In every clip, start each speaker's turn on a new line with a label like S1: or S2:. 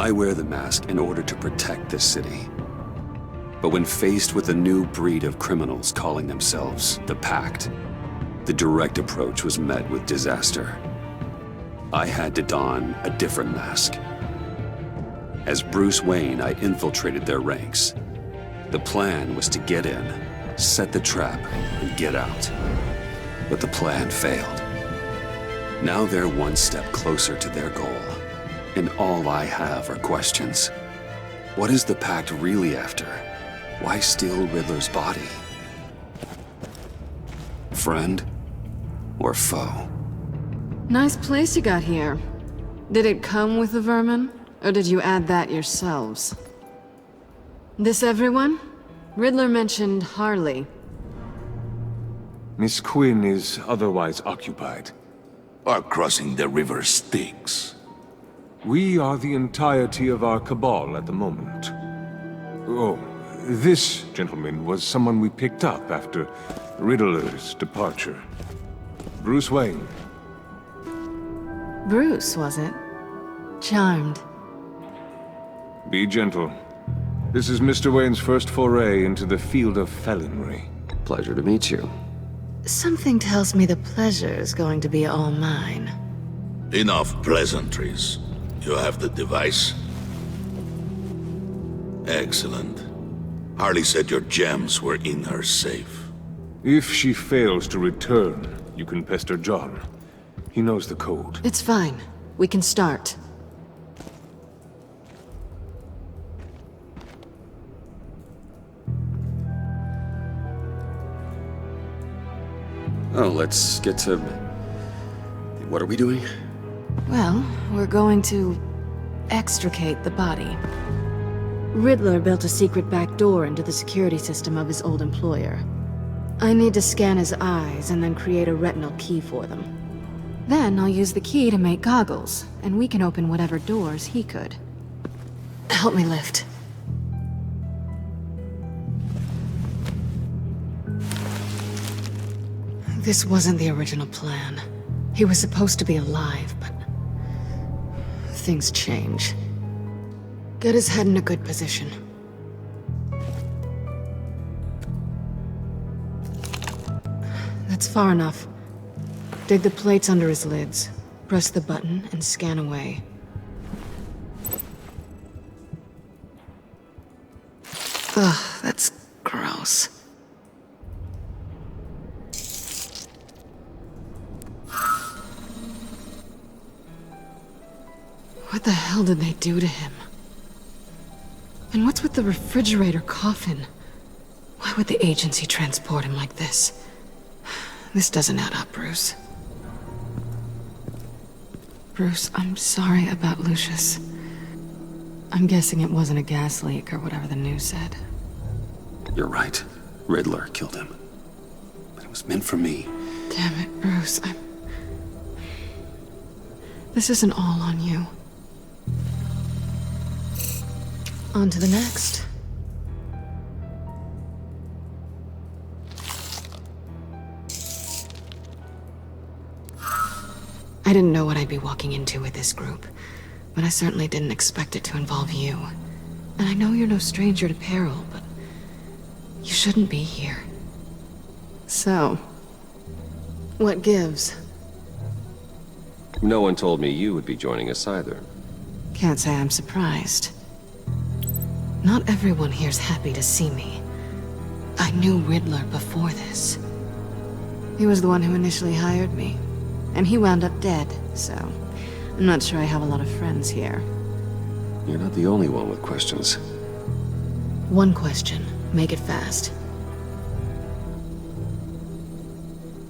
S1: I wear the mask in order to protect this city. But when faced with a new breed of criminals calling themselves the Pact, the direct approach was met with disaster. I had to don a different mask. As Bruce Wayne, I infiltrated their ranks. The plan was to get in, set the trap, and get out. But the plan failed. Now they're one step closer to their goal, and all I have are questions. What is the Pact really after? Why steal Riddler's body? Friend or foe?
S2: Nice place you got here. Did it come with the vermin, or did you add that yourselves? This everyone? Riddler mentioned Harley.
S3: Miss Quinn is otherwise occupied.
S4: Are crossing the river Styx.
S3: We are the entirety of our cabal at the moment. Oh, this gentleman was someone we picked up after Riddler's departure. Bruce Wayne.
S2: Bruce, was it? Charmed.
S3: Be gentle. This is Mr. Wayne's first foray into the field of felonry.
S1: Pleasure to meet you.
S2: Something tells me the pleasure is going to be all mine.
S4: Enough pleasantries. You have the device? Excellent. Harley said your gems were in her safe.
S3: If she fails to return, you can pester John. He knows the code.
S2: It's fine. We can start.
S1: Oh, let's get to... What are we doing?
S2: Well, we're going to extricate the body. Riddler built a secret back door into the security system of his old employer. I need to scan his eyes and then create a retinal key for them. Then I'll use the key to make goggles, and we can open whatever doors he could. Help me lift. This wasn't the original plan. He was supposed to be alive, but... things change. Get his head in a good position. That's far enough. Dig the plates under his lids. Press the button and scan away. Ugh, that's gross. What the hell did they do to him? And what's with the refrigerator coffin? Why would the agency transport him like this? This doesn't add up, Bruce. Bruce, I'm sorry about Lucius. I'm guessing it wasn't a gas leak or whatever the news said.
S1: You're right. Riddler killed him. But it was meant for me.
S2: Damn it, Bruce. This isn't all on you. On to the next. I didn't know what I'd be walking into with this group, but I certainly didn't expect it to involve you. And I know you're no stranger to peril, but you shouldn't be here. So, what gives?
S5: No one told me you would be joining us either.
S2: Can't say I'm surprised. Not everyone here's happy to see me. I knew Riddler before this. He was the one who initially hired me. And he wound up dead, so... I'm not sure I have a lot of friends here.
S1: You're not the only one with questions.
S2: One question. Make it fast.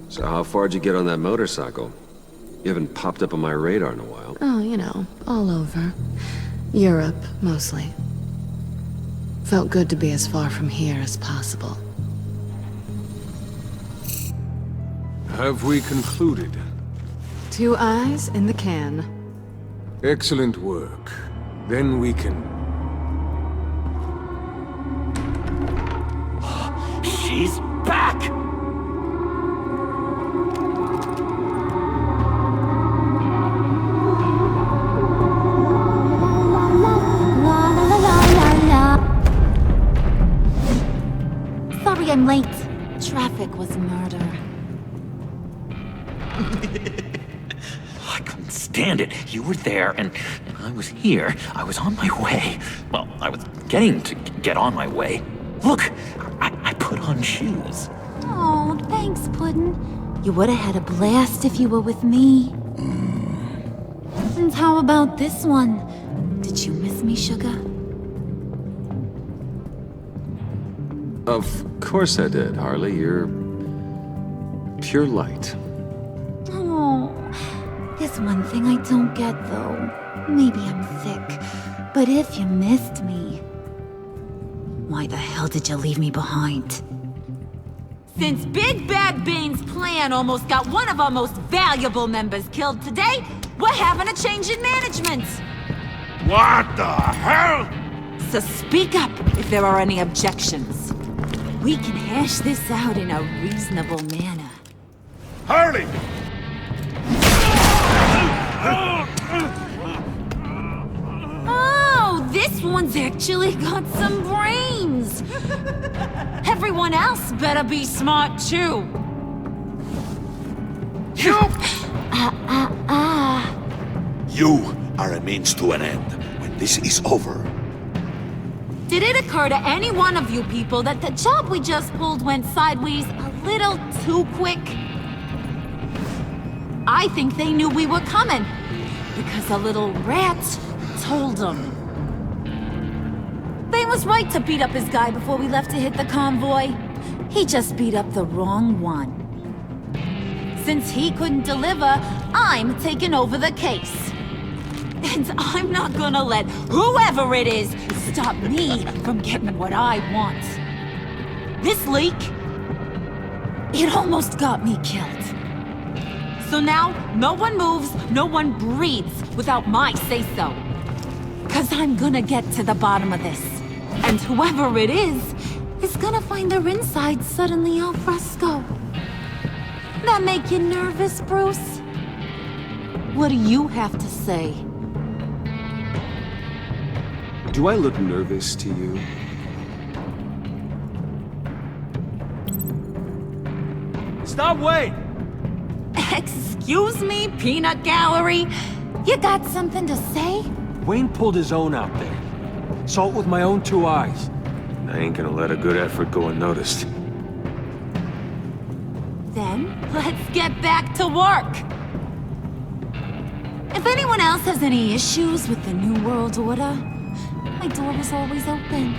S5: So how far'd you get on that motorcycle? You haven't popped up on my radar in a while.
S2: Oh, you know, all over. Europe, mostly. Felt good to be as far from here as possible.
S3: Have we concluded?
S2: 2 eyes in the can.
S3: Excellent work. Then we can...
S6: She's back! I couldn't stand it. You were there, and I was here. I was on my way. Well, I was getting to get on my way. Look, I put on shoes.
S7: Oh, thanks, Puddin'. You would've had a blast if you were with me. And how about this one? Did you miss me, Sugar?
S5: Of course I did, Harley. You're pure light.
S7: Oh, there's one thing I don't get, though. Maybe I'm thick, but if you missed me, why the hell did you leave me behind?
S8: Since Big Bad Bane's plan almost got one of our most valuable members killed today, we're having a change in management.
S4: What the hell?
S8: So speak up if there are any objections. We can hash this out in a reasonable manner.
S4: Harley!
S8: Oh, this one's actually got some brains. Everyone else better be smart too.
S4: You! You are a means to an end. When this is over,
S8: Did it occur to any one of you people that the job we just pulled went sideways a little too quick? I think they knew we were coming, because a little rat told them. Bane was right to beat up his guy before we left to hit the convoy. He just beat up the wrong one. Since he couldn't deliver, I'm taking over the case. And I'm not gonna let whoever it is stop me from getting what I want. This leak, it almost got me killed. So now, no one moves, no one breathes without my say-so. 'Cause I'm gonna get to the bottom of this. And whoever it is gonna find their insides suddenly al fresco. That make you nervous, Bruce? What do you have to say?
S1: Do I look nervous to you?
S9: Stop, wait!
S8: Excuse me, peanut gallery? You got something to say?
S9: Wayne pulled his own out there. Saw it with my own two eyes.
S3: I ain't gonna let a good effort go unnoticed.
S8: Then, let's get back to work. If anyone else has any issues with the New World Order, my door is always open.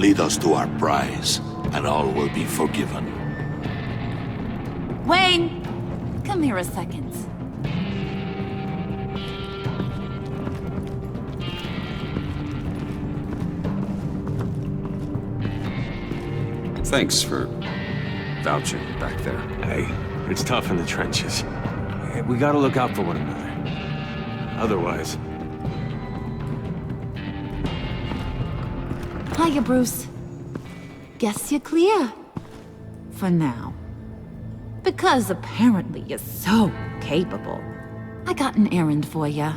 S4: lead us to our prize, and all will be forgiven.
S8: Wayne, come here a second.
S1: Thanks for vouching back there.
S3: Hey, it's tough in the trenches. We gotta look out for one another. Otherwise...
S8: Hiya, Bruce. Guess you're clear. For now. Because apparently you're so capable. I got an errand for ya.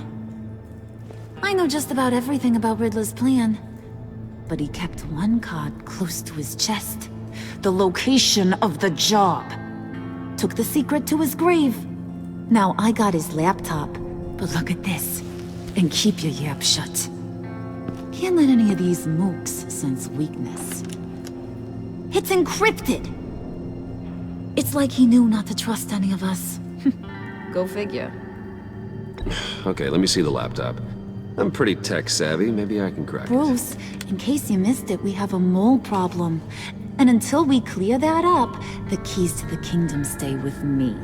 S8: I know just about everything about Riddler's plan. But he kept one card close to his chest. The location of the job. Took the secret to his grave. Now I got his laptop. But look at this. And keep your yap shut. Can't let any of these mooks sense weakness. It's encrypted! It's like he knew not to trust any of us. Go figure.
S5: Okay, let me see the laptop. I'm pretty tech-savvy. Maybe I can crack it.
S8: Bruce, in case you missed it, we have a mole problem. And until we clear that up, the keys to the kingdom stay with me.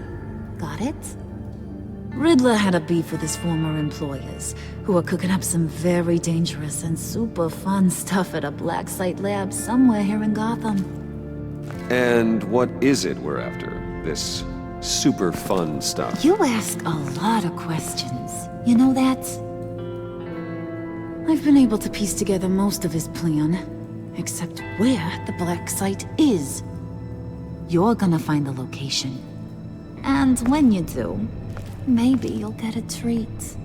S8: Got it? Riddler had a beef with his former employers, who are cooking up some very dangerous and super fun stuff at a black site lab somewhere here in Gotham.
S5: And what is it we're after? This super fun stuff?
S8: You ask a lot of questions. You know that? I've been able to piece together most of his plan, except where the black site is. You're gonna find the location. And when you do, maybe you'll get a treat.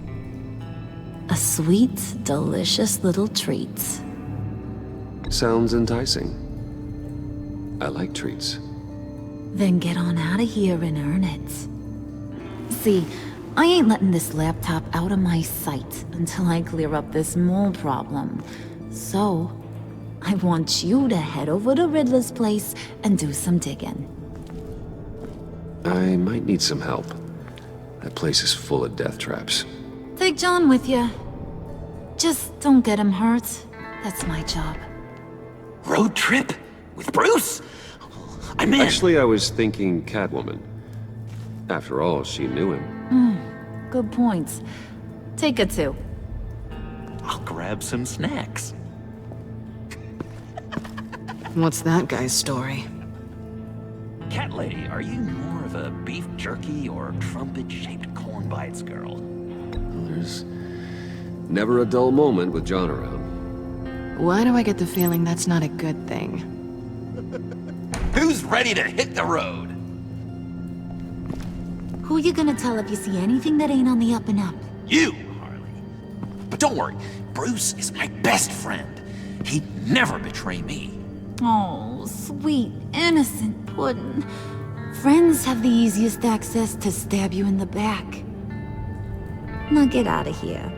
S8: A sweet, delicious little treat.
S5: Sounds enticing. I like treats.
S7: Then get on out of here and earn it. See, I ain't letting this laptop out of my sight until I clear up this mole problem. So, I want you to head over to Riddler's place and do some digging.
S5: I might need some help. That place is full of death traps.
S7: Take John with you. Just don't get him hurt. That's my job.
S6: Road trip? With Bruce? I'm in.
S5: Actually, I was thinking Catwoman. After all, she knew him.
S7: Good points. Take it too.
S6: I'll grab some snacks.
S2: What's that guy's story?
S6: Cat lady, are you more of a beef jerky or trumpet-shaped corn bites girl?
S5: There's never a dull moment with John around.
S2: Why do I get the feeling that's not a good thing?
S6: Who's ready to hit the road?
S7: Who you gonna tell if you see anything that ain't on the up and up?
S6: You, Harley. But don't worry, Bruce is my best friend. He'd never betray me.
S7: Oh, sweet, innocent Puddin'. Friends have the easiest access to stab you in the back. Now get out of here.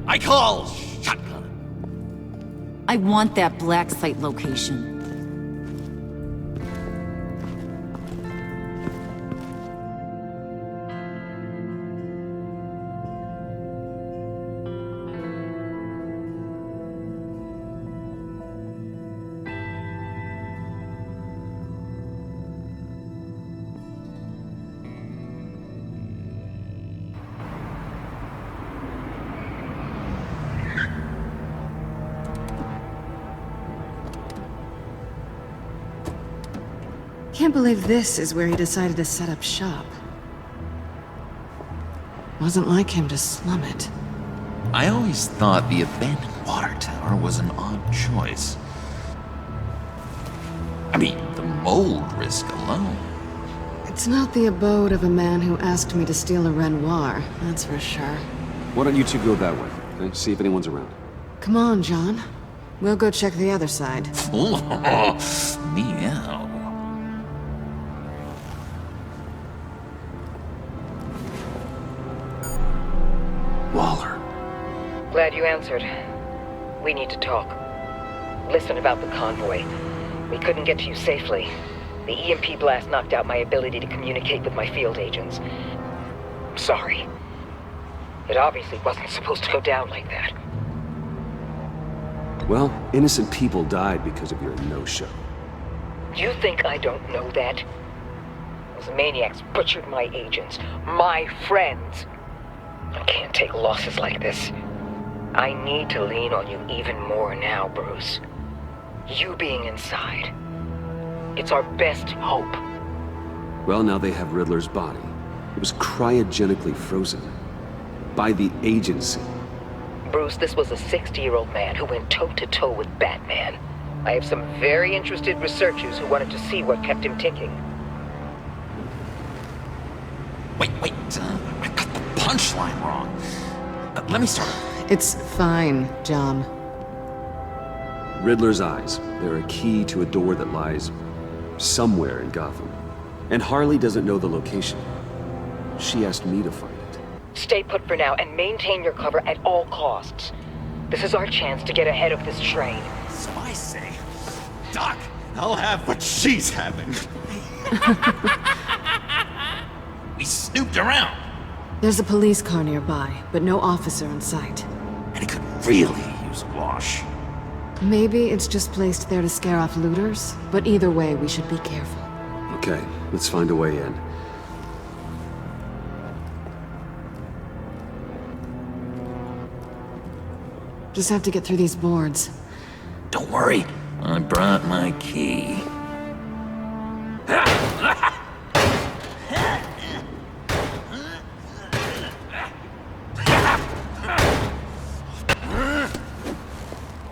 S6: I call shotgun.
S7: I want that black site location.
S2: Can't believe this is where he decided to set up shop. Wasn't like him to slum it.
S6: I always thought the abandoned water tower was an odd choice. I mean, the mold risk alone.
S2: It's not the abode of a man who asked me to steal a Renoir, that's for sure.
S5: Why don't you two go that way? Okay? See if anyone's around.
S2: Come on, John. We'll go check the other side.
S6: Meow.
S5: Waller.
S10: Glad you answered. We need to talk. Listen about the convoy. We couldn't get to you safely. The EMP blast knocked out my ability to communicate with my field agents. I'm sorry. It obviously wasn't supposed to go down like that.
S1: Well, innocent people died because of your no-show.
S10: You think I don't know that? Those maniacs butchered my agents, my friends. I can't take losses like this. I need to lean on you even more now, Bruce. You being inside. It's our best hope.
S1: Well, now they have Riddler's body. It was cryogenically frozen. By the agency.
S10: Bruce, this was a 60-year-old man who went toe-to-toe with Batman. I have some very interested researchers who wanted to see what kept him ticking.
S6: Wait, I got the punchline wrong. Let me start.
S2: It's fine, John.
S1: Riddler's eyes. They're a key to a door that lies somewhere in Gotham. And Harley doesn't know the location. She asked me to find it.
S10: Stay put for now and maintain your cover at all costs. This is our chance to get ahead of this train.
S6: So I say, Doc, I'll have what she's having. We snooped around.
S2: There's a police car nearby, but no officer in sight.
S6: And it could really use a wash.
S2: Maybe it's just placed there to scare off looters, but either way, we should be careful.
S1: Okay, let's find a way in.
S2: Just have to get through these boards.
S6: Don't worry, I brought my key.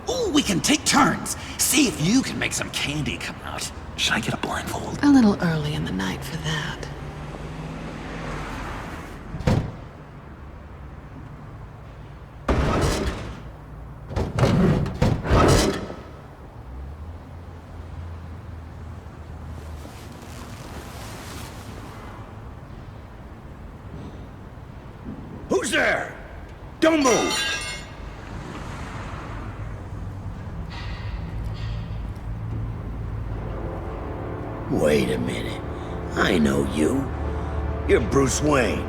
S6: Ooh, we can take turns. See if you can make some candy come out. Should I get a blindfold?
S2: A little early in the night for that.
S11: Who's there? Don't move! Wait a minute. I know you. You're Bruce Wayne.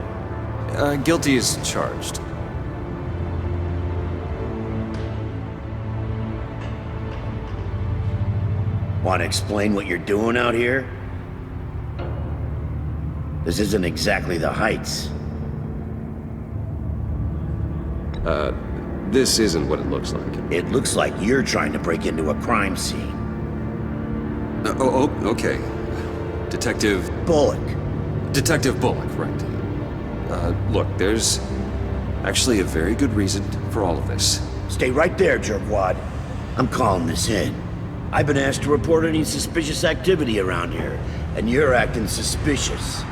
S1: Guilty as charged.
S11: Want to explain what you're doing out here? This isn't exactly the Heights.
S5: This isn't what it looks like.
S11: It looks like you're trying to break into a crime scene.
S1: Okay. Detective
S11: Bullock.
S1: Detective Bullock, right. Look, there's actually a very good reason for all of this.
S11: Stay right there, jerkwad. I'm calling this in. I've been asked to report any suspicious activity around here, and you're acting suspicious.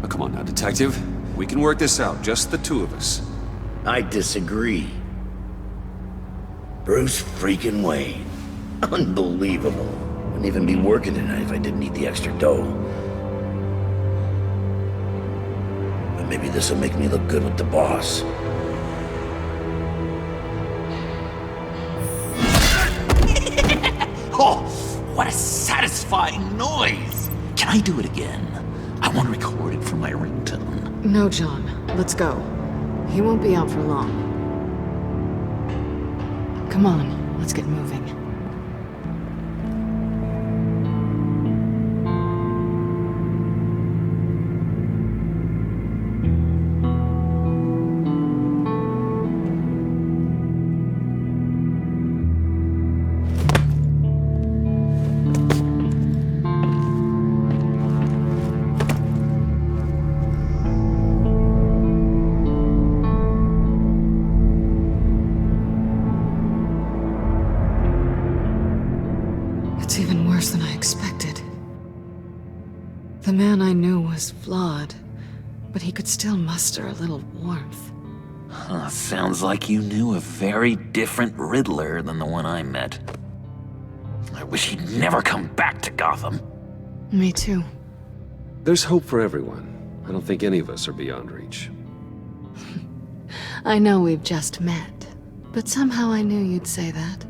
S1: Oh, come on now, Detective. We can work this out, just the two of us.
S11: I disagree. Bruce freaking Wayne. Unbelievable. Wouldn't even be working tonight if I didn't need the extra dough. But maybe this'll make me look good with the boss.
S6: Oh, what a satisfying noise! Can I do it again? I want to record it for my ringtone.
S2: No, John. Let's go. He won't be out for long. Come on, let's get moving. It's even worse than I expected. The man I knew was flawed, but he could still muster a little warmth.
S6: Sounds like you knew a very different Riddler than the one I met. I wish he'd never come back to Gotham.
S2: Me too.
S5: There's hope for everyone. I don't think any of us are beyond reach.
S2: I know we've just met, but somehow I knew you'd say that.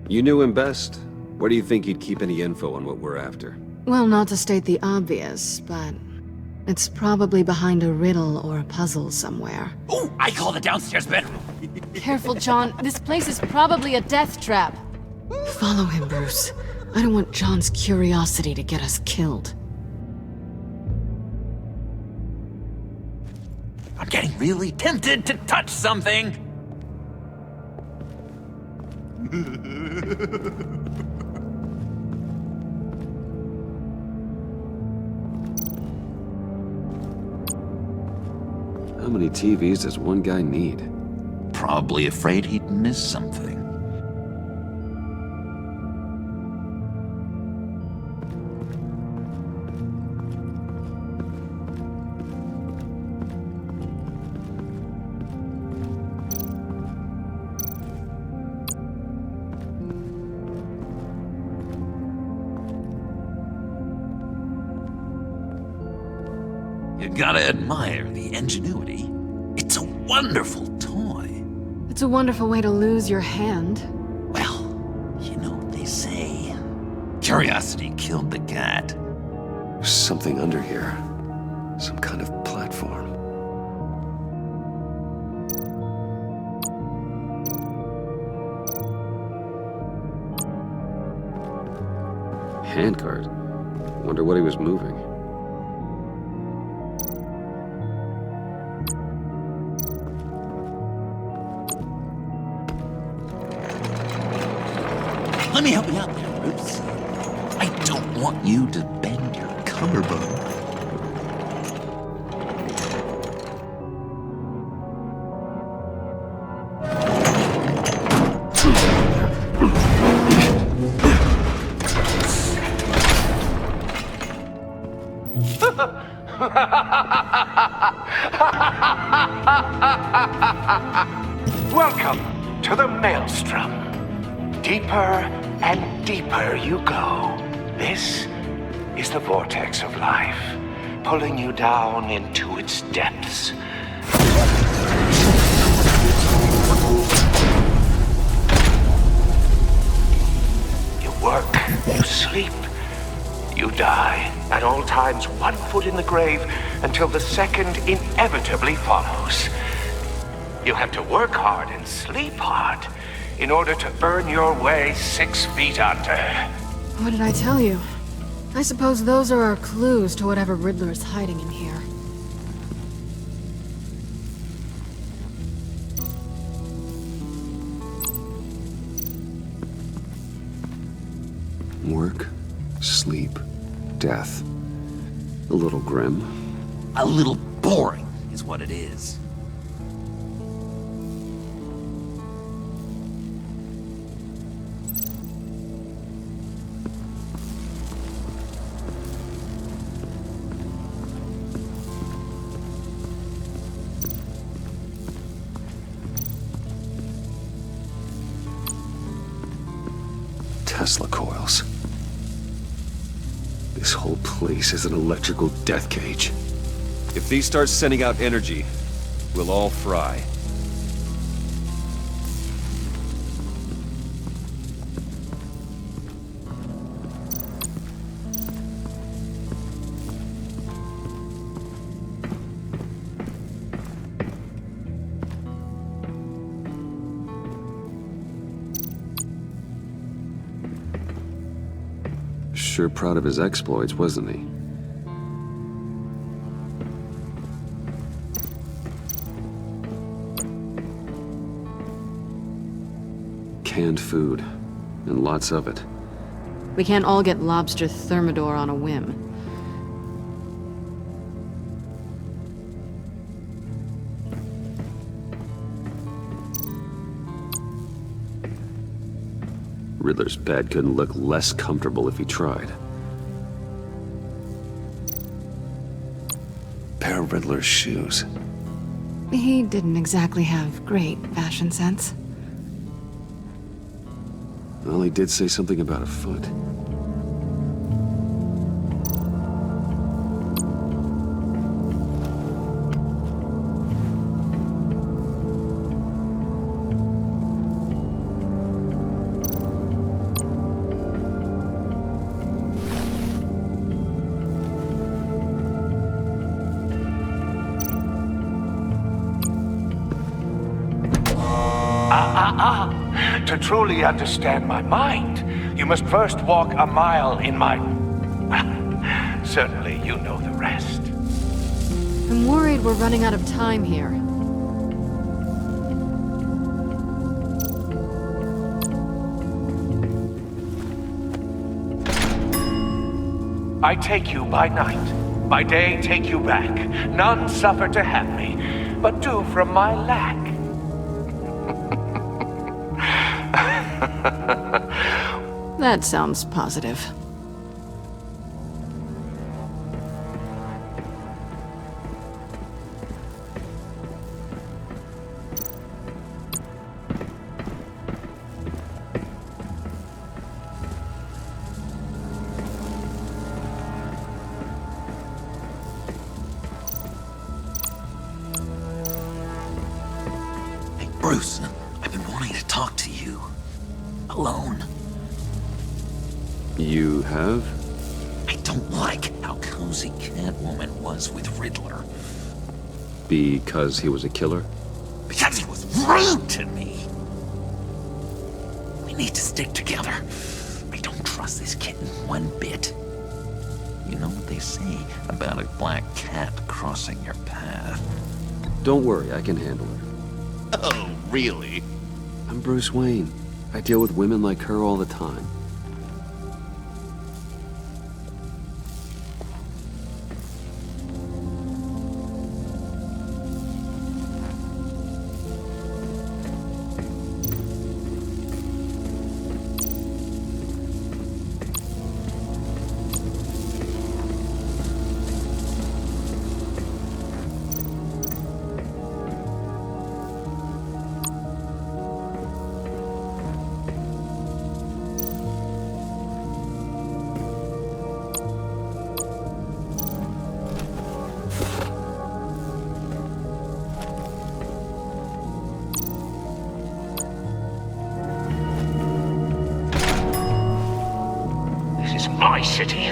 S5: You knew him best. Where do you think he'd keep any info on what we're after?
S2: Well, not to state the obvious, but it's probably behind a riddle or a puzzle somewhere.
S6: Oh, I call the downstairs bedroom.
S2: Careful, John. This place is probably a death trap. Follow him, Bruce. I don't want John's curiosity to get us killed.
S6: I'm getting really tempted to touch something.
S5: How many TVs does one guy need?
S6: Probably afraid he'd miss something. You gotta admire the ingenuity. It's a wonderful toy.
S2: It's a wonderful way to lose your hand.
S6: Well, you know what they say. Curiosity killed the cat.
S1: There's something under here. Some kind of platform.
S5: Handcart. Wonder what he was moving.
S6: Let me help you out there, Bruce. I don't want you to bend your collarbone.
S12: Welcome to the Maelstrom. Deeper and deeper you go. This is the vortex of life, pulling you down into its depths. You work, you sleep, you die. At all times, one foot in the grave until the second inevitably follows. You have to work hard and sleep hard in order to earn your way 6 feet under.
S2: What did I tell you? I suppose those are our clues to whatever Riddler is hiding in here.
S1: Work, sleep, death. A little grim.
S6: A little boring is what it is.
S1: Tesla coils. This whole place is an electrical death cage.
S5: If these start sending out energy, we'll all fry.
S1: Sure proud of his exploits, wasn't he? Canned food, and lots of it.
S2: We can't all get lobster thermidor on a whim.
S1: Riddler's bed couldn't look less comfortable if he tried. Pair of Riddler's shoes.
S2: He didn't exactly have great fashion sense.
S1: Well, he did say something about a foot.
S12: To truly understand my mind, you must first walk a mile in my... Certainly, you know the rest.
S2: I'm worried we're running out of time here.
S12: I take you by night. By day, take you back. None suffer to have me, but do from my lack.
S2: That sounds positive.
S6: Hey, Bruce, I've been wanting to talk to you. Alone.
S1: You have?
S6: I don't like how cozy Catwoman was with Riddler.
S1: Because he was a killer?
S6: Because he was rude to me. We need to stick together. I don't trust this kitten one bit. You know what they say about a black cat crossing your path?
S1: Don't worry, I can handle her.
S6: Oh, really?
S1: I'm Bruce Wayne. I deal with women like her all the time.
S12: my city.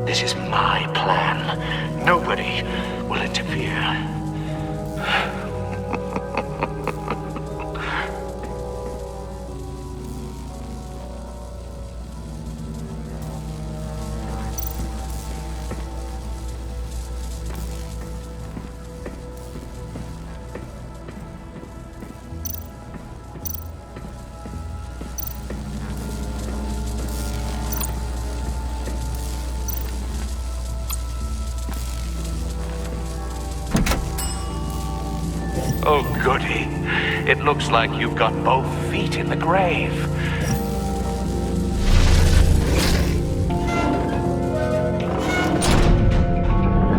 S12: This is my plan. Nobody will interfere. Oh, goody. It looks like you've got both feet in the grave.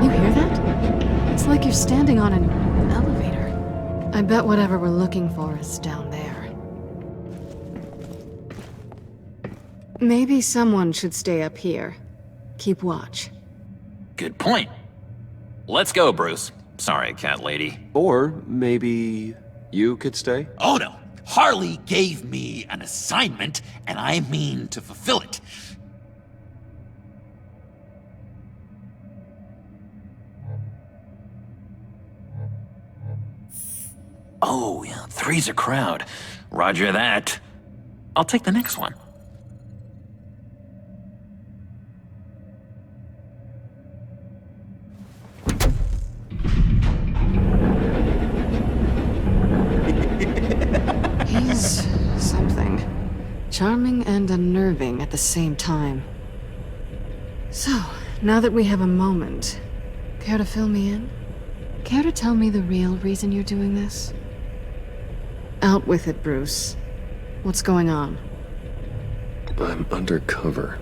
S2: You hear that? It's like you're standing on an elevator. I bet whatever we're looking for is down there. Maybe someone should stay up here. Keep watch.
S6: Good point. Let's go, Bruce. Sorry, cat lady.
S5: Or maybe you could stay?
S6: Oh no! Harley gave me an assignment, and I mean to fulfill it. Oh, yeah, 3's a crowd. Roger that. I'll take the next one.
S2: He's something. Charming and unnerving at the same time. So, now that we have a moment, care to fill me in? Care to tell me the real reason you're doing this? Out with it, Bruce. What's going on?
S5: I'm undercover.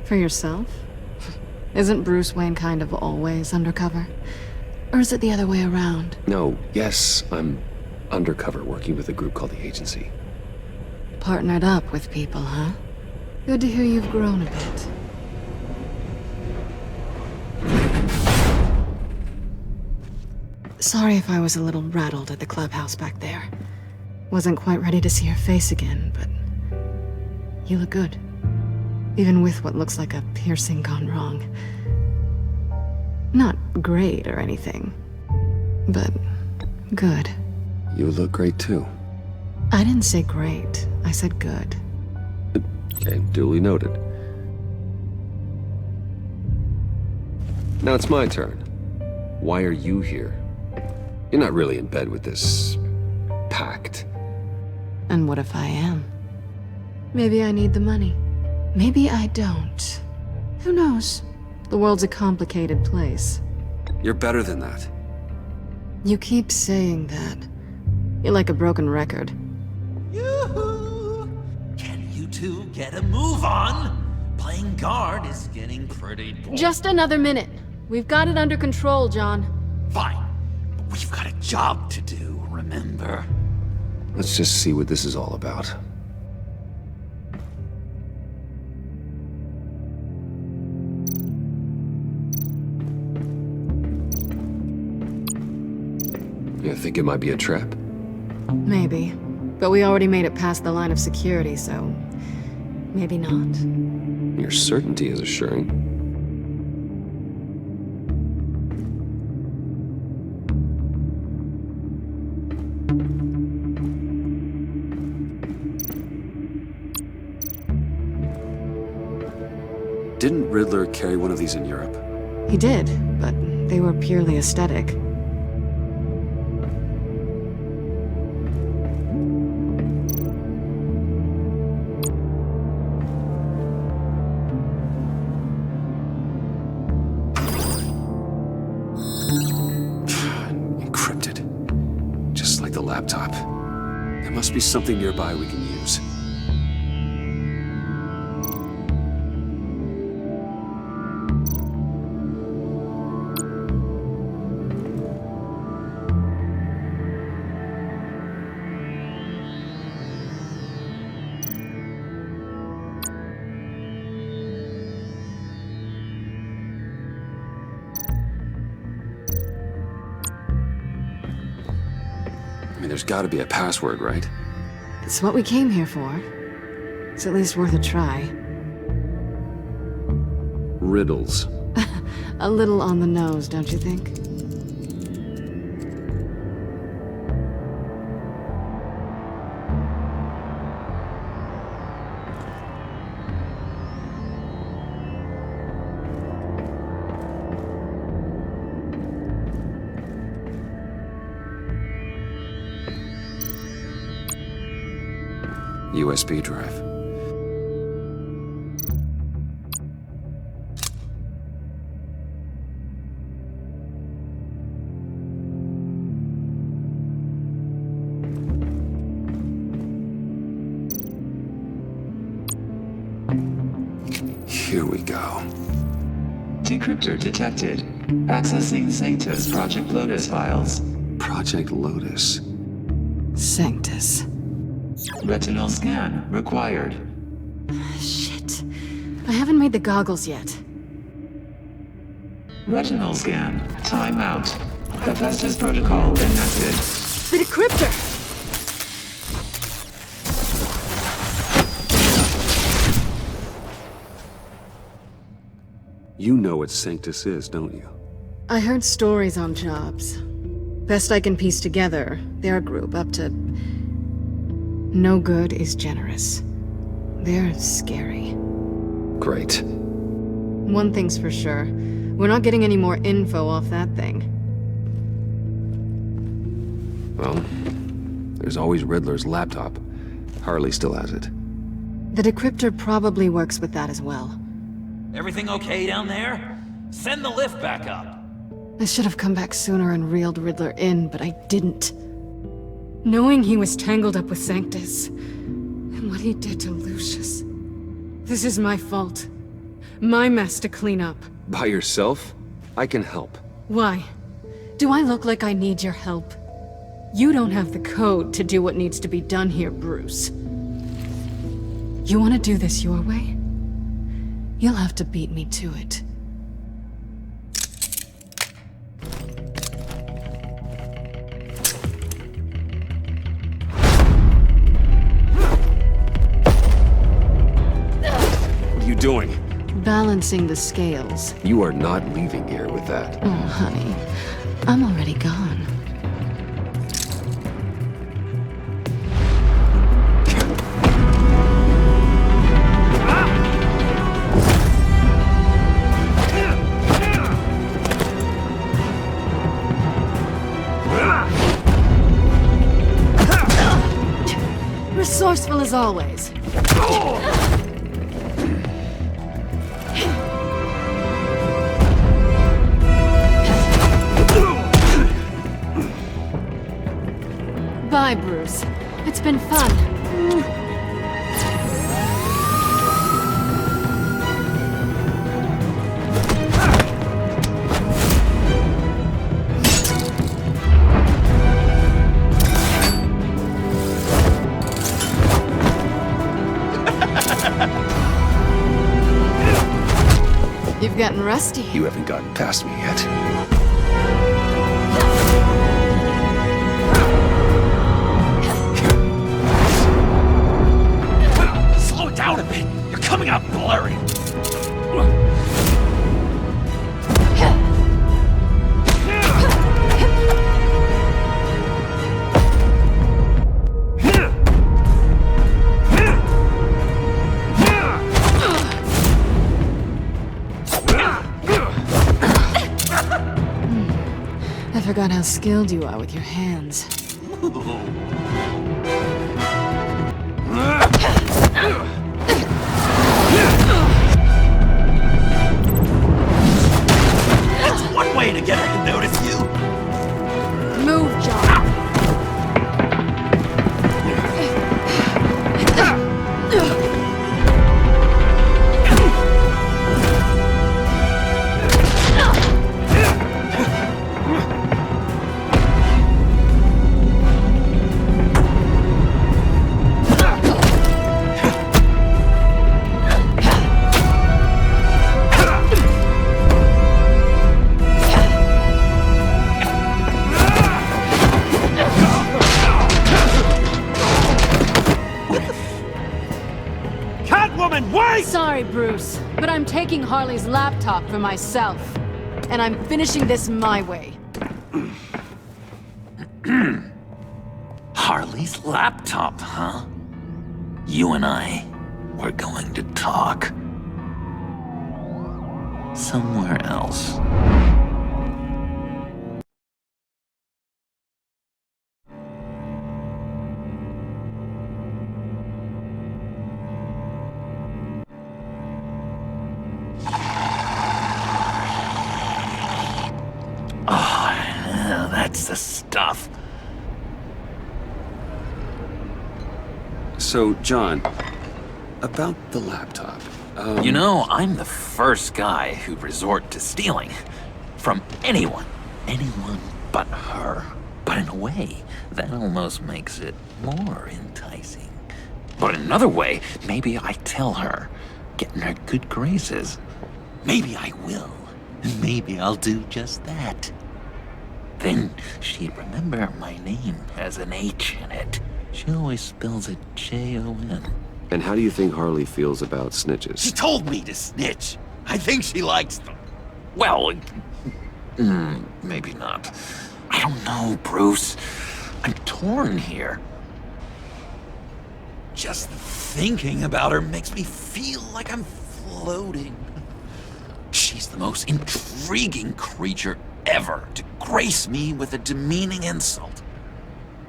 S2: For yourself? Isn't Bruce Wayne kind of always undercover? Or is it the other way around?
S5: No, yes, I'm undercover working with a group called the Agency.
S2: Partnered up with people, huh? Good to hear you've grown a bit. Sorry if I was a little rattled at the clubhouse back there. Wasn't quite ready to see your face again, but you look good. Even with what looks like a piercing gone wrong. Not great or anything, but good.
S5: You look great too.
S2: I didn't say great, I said good.
S5: Okay, duly noted. Now it's my turn. Why are you here? You're not really in bed with this pact.
S2: And what if I am? Maybe I need the money. Maybe I don't. Who knows? The world's a complicated place.
S1: You're better than that.
S2: You keep saying that. You're like a broken record.
S6: Yoo-hoo! Can you two get a move on? Playing guard is getting pretty boring.
S2: Just another minute. We've got it under control, John.
S6: Fine. But we've got a job to do, remember?
S5: Let's just see what this is all about. You think it might be a trap?
S2: Maybe. But we already made it past the line of security, so maybe not.
S5: Your certainty is assuring.
S1: Didn't Riddler carry one of these in Europe?
S2: He did, but they were purely aesthetic.
S1: Encrypted. Just like the laptop. There must be something nearby we can use. There's gotta be a password, right?
S2: It's what we came here for. It's at least worth a try.
S5: Riddles.
S2: A little on the nose, don't you think?
S1: USB drive. Here we go.
S13: Decryptor detected. Accessing Sanctus Project Lotus files.
S1: Project Lotus.
S2: Sanctus.
S13: Retinal scan required.
S2: Shit. I haven't made the goggles yet.
S13: Retinal scan. Timeout. Hephaestus protocol enacted.
S2: The decryptor!
S1: You know what Sanctus is, don't you?
S2: I heard stories on jobs. Best I can piece together, they're a group up to... No good is generous. They're scary.
S1: Great.
S2: One thing's for sure. We're not getting any more info off that thing.
S1: Well, there's always Riddler's laptop. Harley still has it.
S2: The decryptor probably works with that as well.
S6: Everything okay down there? Send the lift back up.
S2: I should have come back sooner and reeled Riddler in, but I didn't. Knowing he was tangled up with Sanctus, and what he did to Lucius. This is my fault. My mess to clean up.
S5: By yourself? I can help.
S2: Why? Do I look like I need your help? You don't have the code to do what needs to be done here, Bruce. You want to do this your way? You'll have to beat me to it.
S5: What are you doing?
S2: Balancing the scales.
S5: You are not leaving here with that.
S2: Oh, honey. I'm already gone. Resourceful as always. Bye, Bruce. It's been fun. You've gotten rusty.
S1: You haven't gotten past me yet.
S6: Slow it down a bit. You're coming out blurry.
S2: I forgot how skilled you are with your hands.
S6: That's one way to get her to notice you.
S2: Move, John.
S12: Catwoman, wait!
S2: Sorry, Bruce, but I'm taking Harley's laptop for myself. And I'm finishing this my way.
S6: Harley's laptop, huh? You and I, we're going to talk. Somewhere else. Oh, that's the stuff.
S1: So, John, about the laptop.
S6: You know, I'm the first guy who'd resort to stealing. From anyone. Anyone but her. But in a way, that almost makes it more enticing. But in another way, maybe I tell her, get in her good graces. Maybe I will. And maybe I'll do just that. Then she'd remember my name has an H in it. She always spells it Jon.
S5: And how do you think Harley feels about snitches?
S6: She told me to snitch. I think she likes them. Well, maybe not. I don't know, Bruce. I'm torn here. Just thinking about her makes me feel like I'm floating. She's the most intriguing creature ever to grace me with a demeaning insult.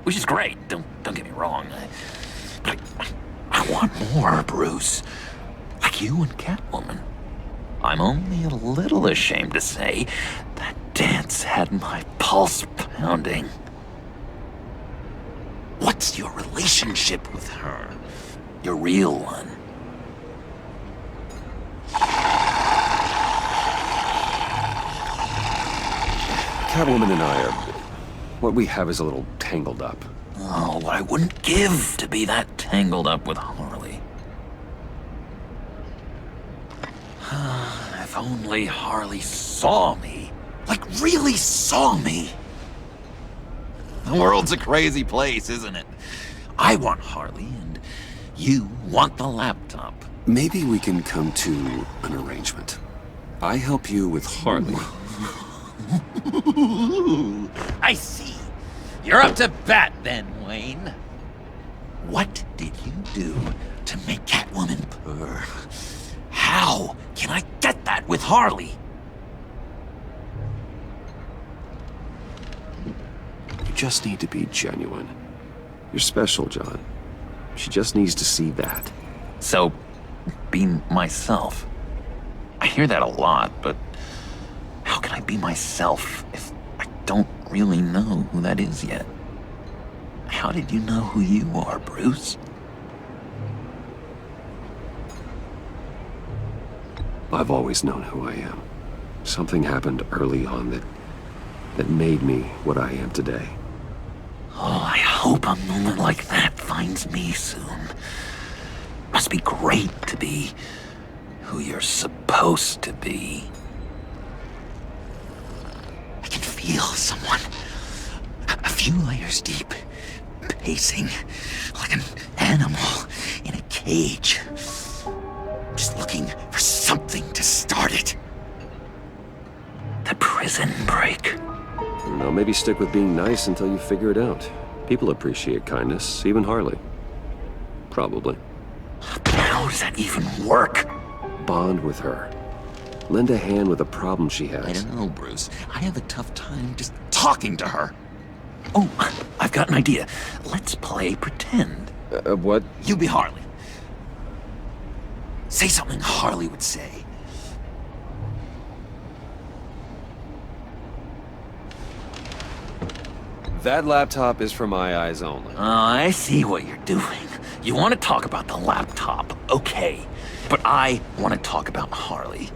S6: Which is great, don't get me wrong. But I want more, Bruce. Like you and Catwoman. I'm only a little ashamed to say that dance had my pulse pounding. What's your relationship with her? Your real one?
S5: Catwoman and I are... what we have is a little tangled up.
S6: Oh, what I wouldn't give to be that tangled up with Harley. If only Harley saw me. Like, really saw me. The world's a crazy place, isn't it? I want Harley, and you want the laptop.
S1: Maybe we can come to an arrangement. I help you with Harley.
S6: I see. You're up to bat then, Wayne. What did you do to make Catwoman purr? How can I get that with Harley?
S5: You just need to be genuine. You're special, John. She just needs to see that.
S6: So, be myself. I hear that a lot, but how can I be myself if I don't really know who that is yet? How did you know who you are, Bruce?
S5: I've always known who I am. Something happened early on that made me what I am today.
S6: Oh, I hope a moment like that finds me soon. Must be great to be who you're supposed to be. I can feel someone a few layers deep, pacing like an animal in a cage. Just looking for something to start it. The prison break.
S5: No, maybe stick with being nice until you figure it out. People appreciate kindness, even Harley. Probably.
S6: But how does that even work?
S5: Bond with her. Lend a hand with a problem she has.
S6: I don't know, Bruce. I have a tough time just talking to her. Oh, I've got an idea. Let's play pretend.
S5: What?
S6: You be Harley. Say something Harley would say.
S5: That laptop is for my eyes only.
S6: I see what you're doing. You want to talk about the laptop, okay. But I want to talk about Harley.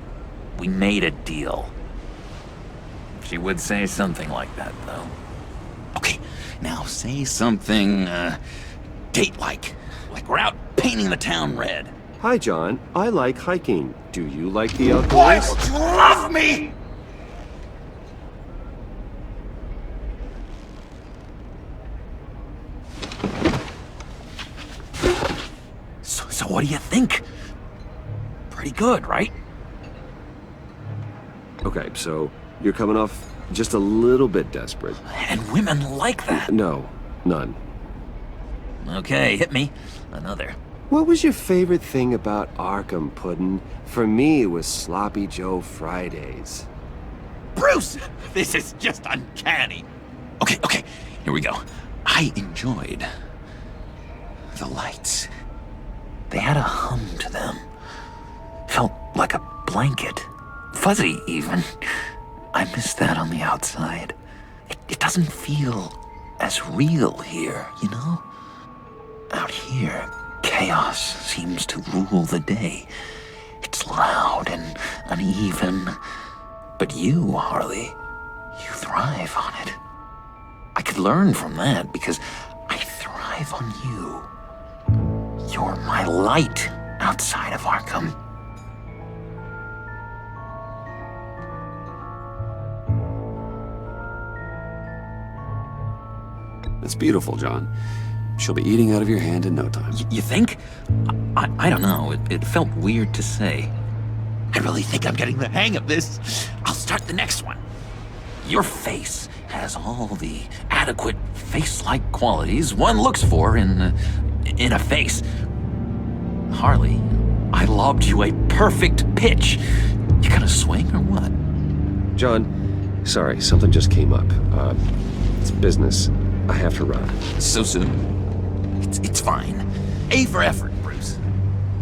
S6: We made a deal. She would say something like that, though. Okay, now say something, date-like. Like we're out painting the town red.
S5: Hi, John. I like hiking. Do you like the outdoors?
S6: Why would you love me? So what do you think? Pretty good, right?
S5: Okay, so you're coming off just a little bit desperate.
S6: And women like that.
S5: No, none.
S6: Okay, hit me. Another.
S5: What was your favorite thing about Arkham, Puddin'? For me, it was Sloppy Joe Fridays.
S6: Bruce! This is just uncanny. Okay, here we go. I enjoyed the lights. They had a hum to them. Felt like a blanket. Fuzzy, even. I miss that on the outside. It doesn't feel as real here, you know? Out here, chaos seems to rule the day. It's loud and uneven. But you, Harley, you thrive on it. I could learn from that because I thrive on you. You're my light outside of Arkham.
S1: It's beautiful, John. She'll be eating out of your hand in no time.
S6: You think? I don't know. It felt weird to say. I really think I'm getting the hang of this. I'll start the next one. Your face has all the adequate face-like qualities one looks for in a face. Harley, I lobbed you a perfect pitch. You gonna swing or what?
S5: John, sorry, something just came up. It's business. I have to run.
S6: So soon? It's fine. A for effort, Bruce.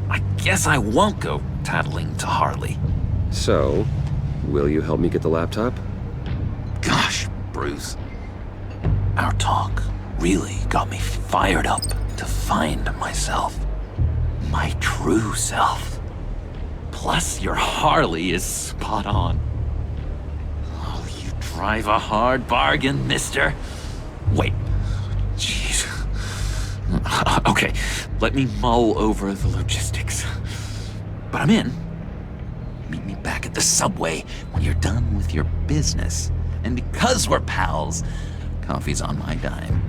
S6: I guess I won't go tattling to Harley.
S5: So, will you help me get the laptop?
S6: Gosh, Bruce. Our talk really got me fired up to find myself. My true self. Plus, your Harley is spot on. Oh, you drive a hard bargain, mister. Wait. Jeez. Okay, let me mull over the logistics. But I'm in. Meet me back at the subway when you're done with your business. And because we're pals, coffee's on my dime.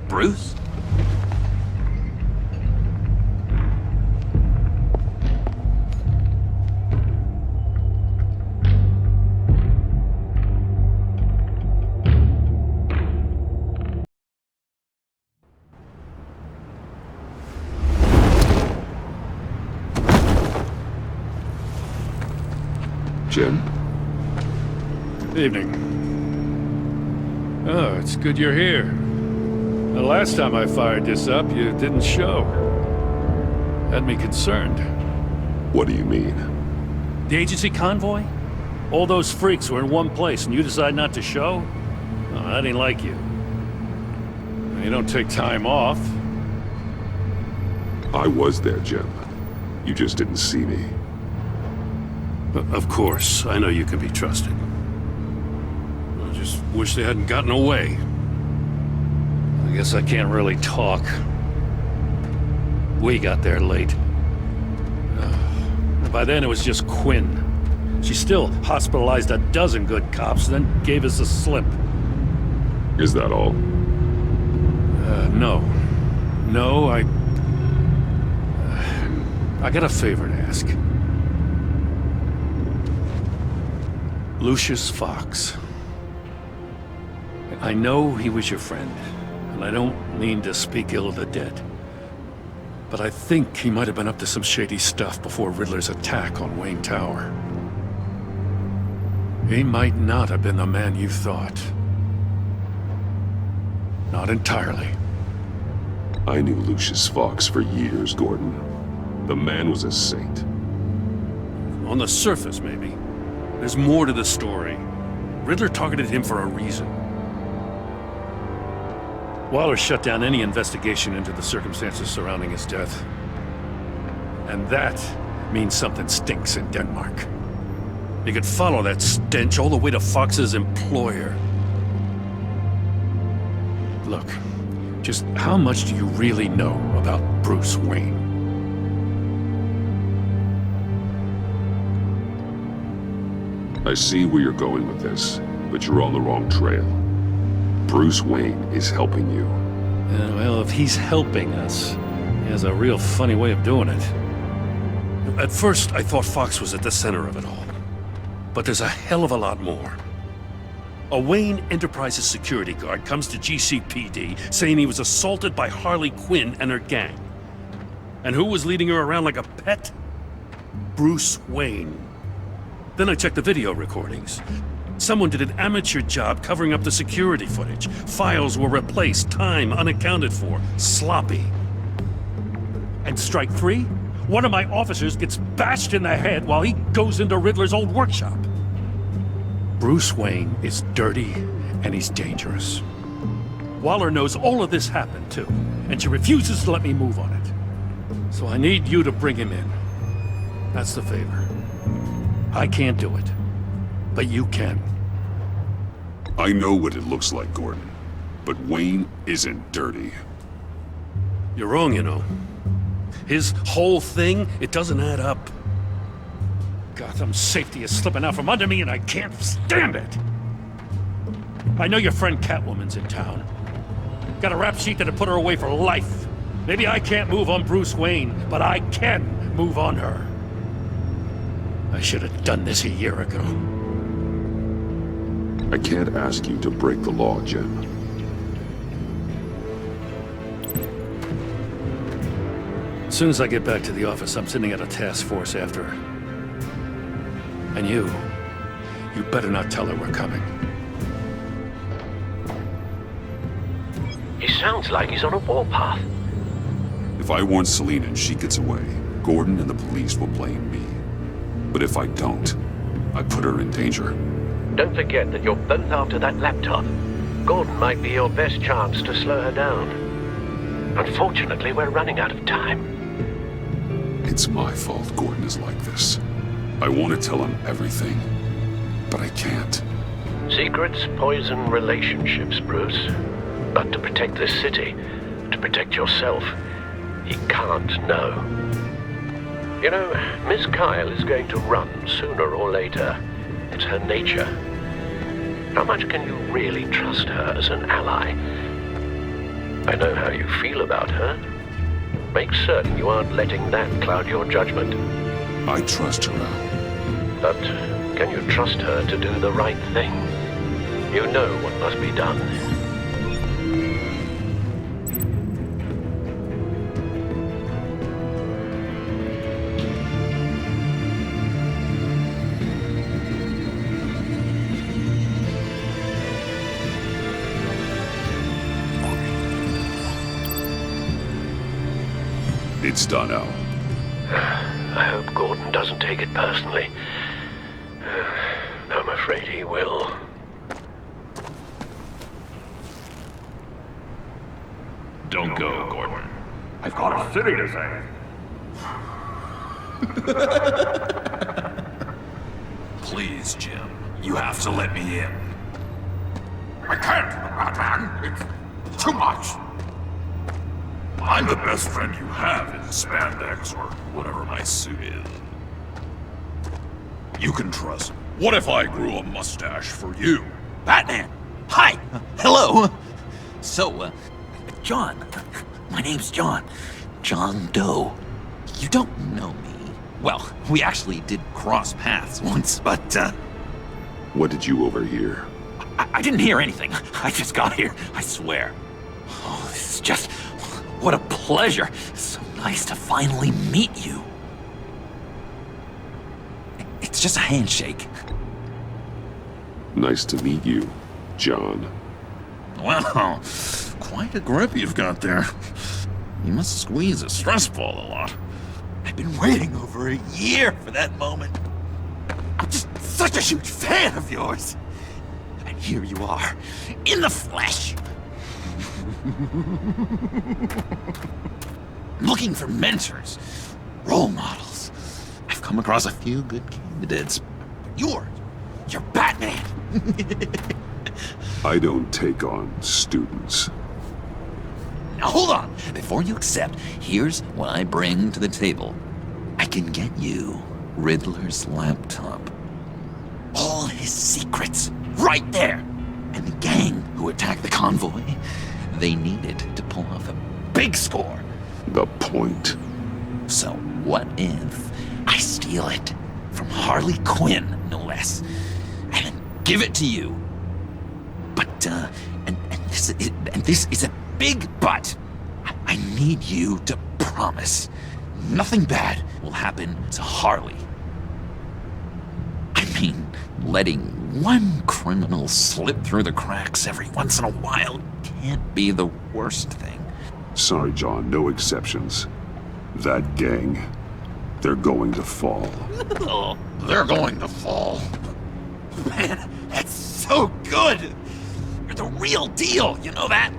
S6: Bruce?
S1: Jim?
S14: Evening. Oh, it's good you're here. The last time I fired this up, you didn't show. Had me concerned.
S1: What do you mean?
S14: The agency convoy? All those freaks were in one place and you decide not to show? Oh, I didn't like you. You don't take time off.
S15: I was there, Jim. You just didn't see me.
S14: Of course, I know you can be trusted. I just wish they hadn't gotten away. I guess I can't really talk. We got there late. By then it was just Quinn. She still hospitalized a dozen good cops, then gave us a slip.
S15: Is that all?
S14: No. No, I got a favor to ask. Lucius Fox. I know he was your friend, and I don't mean to speak ill of the dead. But I think he might have been up to some shady stuff before Riddler's attack on Wayne Tower. He might not have been the man you thought. Not entirely.
S15: I knew Lucius Fox for years, Gordon. The man was a saint.
S14: On the surface, maybe. There's more to the story. Riddler targeted him for a reason. Waller shut down any investigation into the circumstances surrounding his death. And that means something stinks in Denmark. You could follow that stench all the way to Fox's employer. Look, just how much do you really know about Bruce Wayne?
S15: I see where you're going with this, but you're on the wrong trail. Bruce Wayne is helping you.
S14: Well, if he's helping us, has a real funny way of doing it. At first, I thought Fox was at the center of it all. But there's a hell of a lot more. A Wayne Enterprises security guard comes to GCPD saying he was assaulted by Harley Quinn and her gang. And who was leading her around like a pet? Bruce Wayne. Then I checked the video recordings. Someone did an amateur job covering up the security footage. Files were replaced, time unaccounted for, sloppy. And strike three? One of my officers gets bashed in the head while he goes into Riddler's old workshop. Bruce Wayne is dirty and he's dangerous. Waller knows all of this happened too, and she refuses to let me move on it. So I need you to bring him in. That's the favor. I can't do it, but you can.
S15: I know what it looks like, Gordon. But Wayne isn't dirty.
S14: You're wrong, you know. His whole thing, it doesn't add up. Gotham's safety is slipping out from under me and I can't stand it! I know your friend Catwoman's in town. Got a rap sheet that'd put her away for life. Maybe I can't move on Bruce Wayne, but I can move on her. I should have done this a year ago.
S15: I can't ask you to break the law, Jim.
S14: As soon as I get back to the office, I'm sending out a task force after her. And you better not tell her we're coming.
S12: He sounds like he's on a warpath.
S15: If I warn Selina and she gets away, Gordon and the police will blame me. But if I don't, I put her in danger.
S12: Don't forget that you're both after that laptop. Gordon might be your best chance to slow her down. Unfortunately, we're running out of time.
S15: It's my fault Gordon is like this. I want to tell him everything, but I can't.
S12: Secrets poison relationships, Bruce. But to protect this city, to protect yourself, he can't know. You know, Miss Kyle is going to run sooner or later. It's her nature. How much can you really trust her as an ally? I know how you feel about her. Make certain you aren't letting that cloud your judgment.
S15: I trust her, Al.
S12: But can you trust her to do the right thing? You know what must be done.
S15: It's done, Al.
S12: I hope Gordon doesn't take it personally. I'm afraid he will.
S16: Don't go, Gordon. I've got a city to save. Please, Jim. You have to let me in. I can't, Batman. It's too much. I'm the best friend you have in spandex or whatever my suit is. You can trust me. What if I grew a mustache for you?
S6: Batman! Hi! Hello! So, John. My name's John. John Doe. You don't know me. Well, we actually did cross paths once, but,
S15: What did you overhear?
S6: I didn't hear anything. I just got here, I swear. Oh, this is just... What a pleasure. So nice to finally meet you. It's just a handshake.
S15: Nice to meet you, John.
S16: Wow, quite a grip you've got there. You must squeeze a stress ball a lot.
S6: I've been waiting over a year for that moment. I'm just such a huge fan of yours. And here you are, in the flesh. Looking for mentors, role models. I've come across a few good candidates. You're Batman.
S15: I don't take on students.
S6: Now hold on. Before you accept, here's what I bring to the table. I can get you Riddler's laptop. All his secrets, right there. And the gang who attacked the convoy, they needed to pull off a big score.
S15: The point?
S6: So what if I steal it from Harley Quinn, no less, and then give it to you? But, and this is a big but. I need you to promise nothing bad will happen to Harley. I mean, letting one criminal slip through the cracks every once in a while can't be the worst thing.
S15: Sorry, John, no exceptions. That gang, they're going to fall.
S6: Oh, they're going to fall. Man, that's so good! You're the real deal, you know that?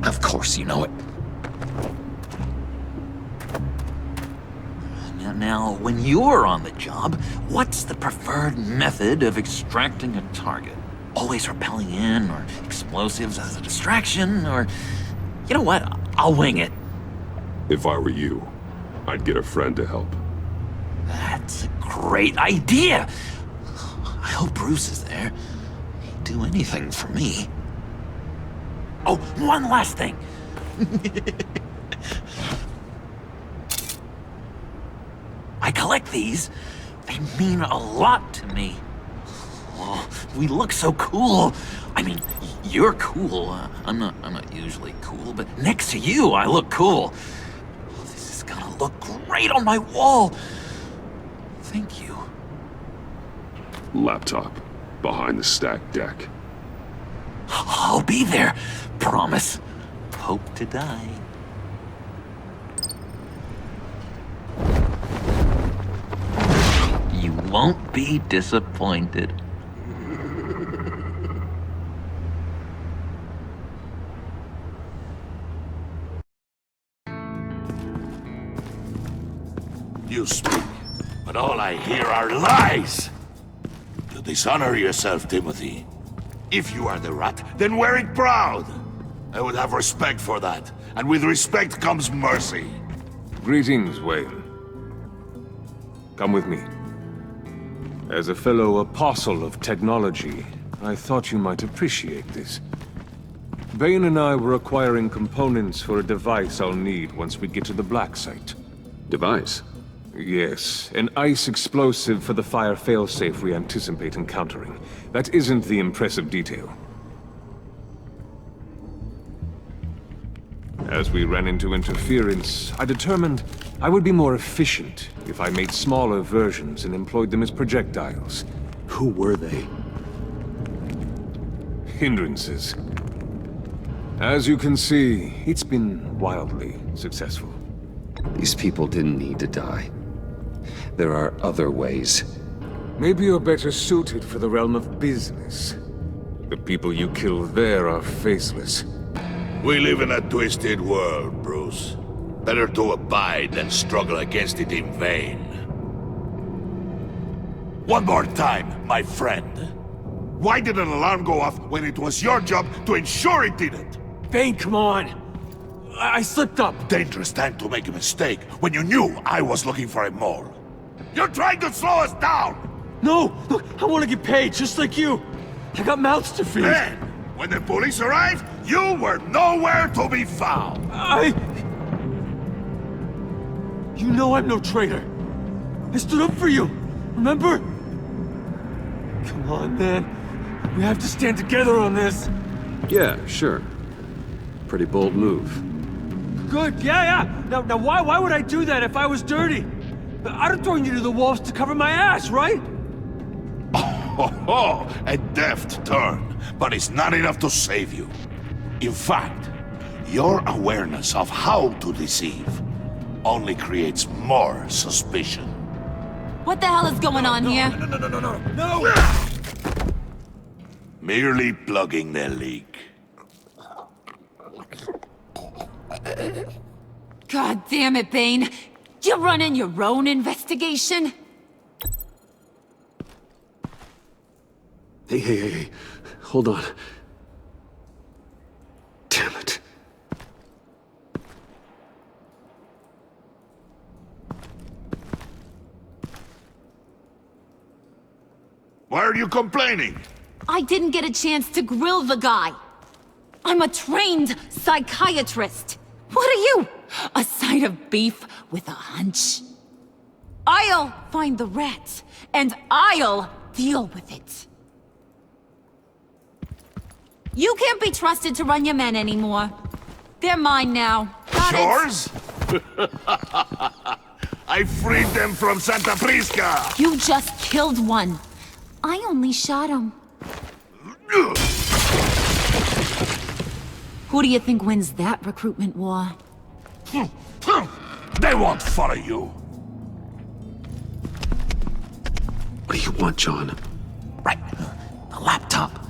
S6: Of course you know it. Now, when you're on the job, what's the preferred method of extracting a target? Always rappelling in, or explosives as a distraction, or... You know what? I'll wing it.
S15: If I were you, I'd get a friend to help.
S6: That's a great idea! I hope Bruce is there. He'd do anything for me. Oh, one last thing! I collect these. They mean a lot to me. Oh, we look so cool. I mean, you're cool. I'm not usually cool, but next to you, I look cool. Oh, this is gonna look great on my wall. Thank you.
S15: Laptop, behind the stacked deck.
S6: I'll be there. Promise. Hope to die. You won't be disappointed.
S4: You speak, but all I hear are lies! You dishonor yourself, Timothy. If you are the rat, then wear it proud! I would have respect for that, and with respect comes mercy.
S3: Greetings, Wayne. Come with me. As a fellow apostle of technology, I thought you might appreciate this. Bane and I were acquiring components for a device I'll need once we get to the Black Site.
S5: Device?
S3: Yes, an ice explosive for the fire failsafe we anticipate encountering. That isn't the impressive detail. As we ran into interference, I determined I would be more efficient if I made smaller versions and employed them as projectiles.
S5: Who were they?
S3: Hindrances. As you can see, it's been wildly successful.
S5: These people didn't need to die. There are other ways.
S3: Maybe you're better suited for the realm of business. The people you kill there are faceless.
S4: We live in a twisted world, Bruce. Better to abide than struggle against it in vain. One more time, my friend. Why did an alarm go off when it was your job to ensure it didn't?
S9: Bane, come on! I slipped up!
S4: Dangerous time to make a mistake when you knew I was looking for a mole. You're trying to slow us down!
S9: No! Look, I want to get paid, just like you! I got mouths to feed!
S4: Then, when the police arrived, you were nowhere to be found!
S9: You know I'm no traitor! I stood up for you, remember? Come on, man. We have to stand together on this!
S5: Yeah, sure. Pretty bold move.
S9: Good, yeah. Now why would I do that if I was dirty? I'd have thrown you to the wolves to cover my ass, right?
S4: Oh, a deft turn, but it's not enough to save you. In fact, your awareness of how to deceive only creates more suspicion.
S8: What the hell is going on here?
S9: No!
S4: Merely plugging the leak.
S8: God damn it, Bane. You're running your own investigation?
S5: Hey. Hold on. Damn it.
S4: Why are you complaining?
S8: I didn't get a chance to grill the guy. I'm a trained psychiatrist. What are you? A side of beef with a hunch. I'll find the rat, and I'll deal with it. You can't be trusted to run your men anymore. They're mine now. Got
S4: Yours? I freed them from Santa Prisca!
S8: You just killed one. I only shot him. Who do you think wins that recruitment war?
S4: They won't follow you.
S5: What do you want, John?
S6: Right. The laptop.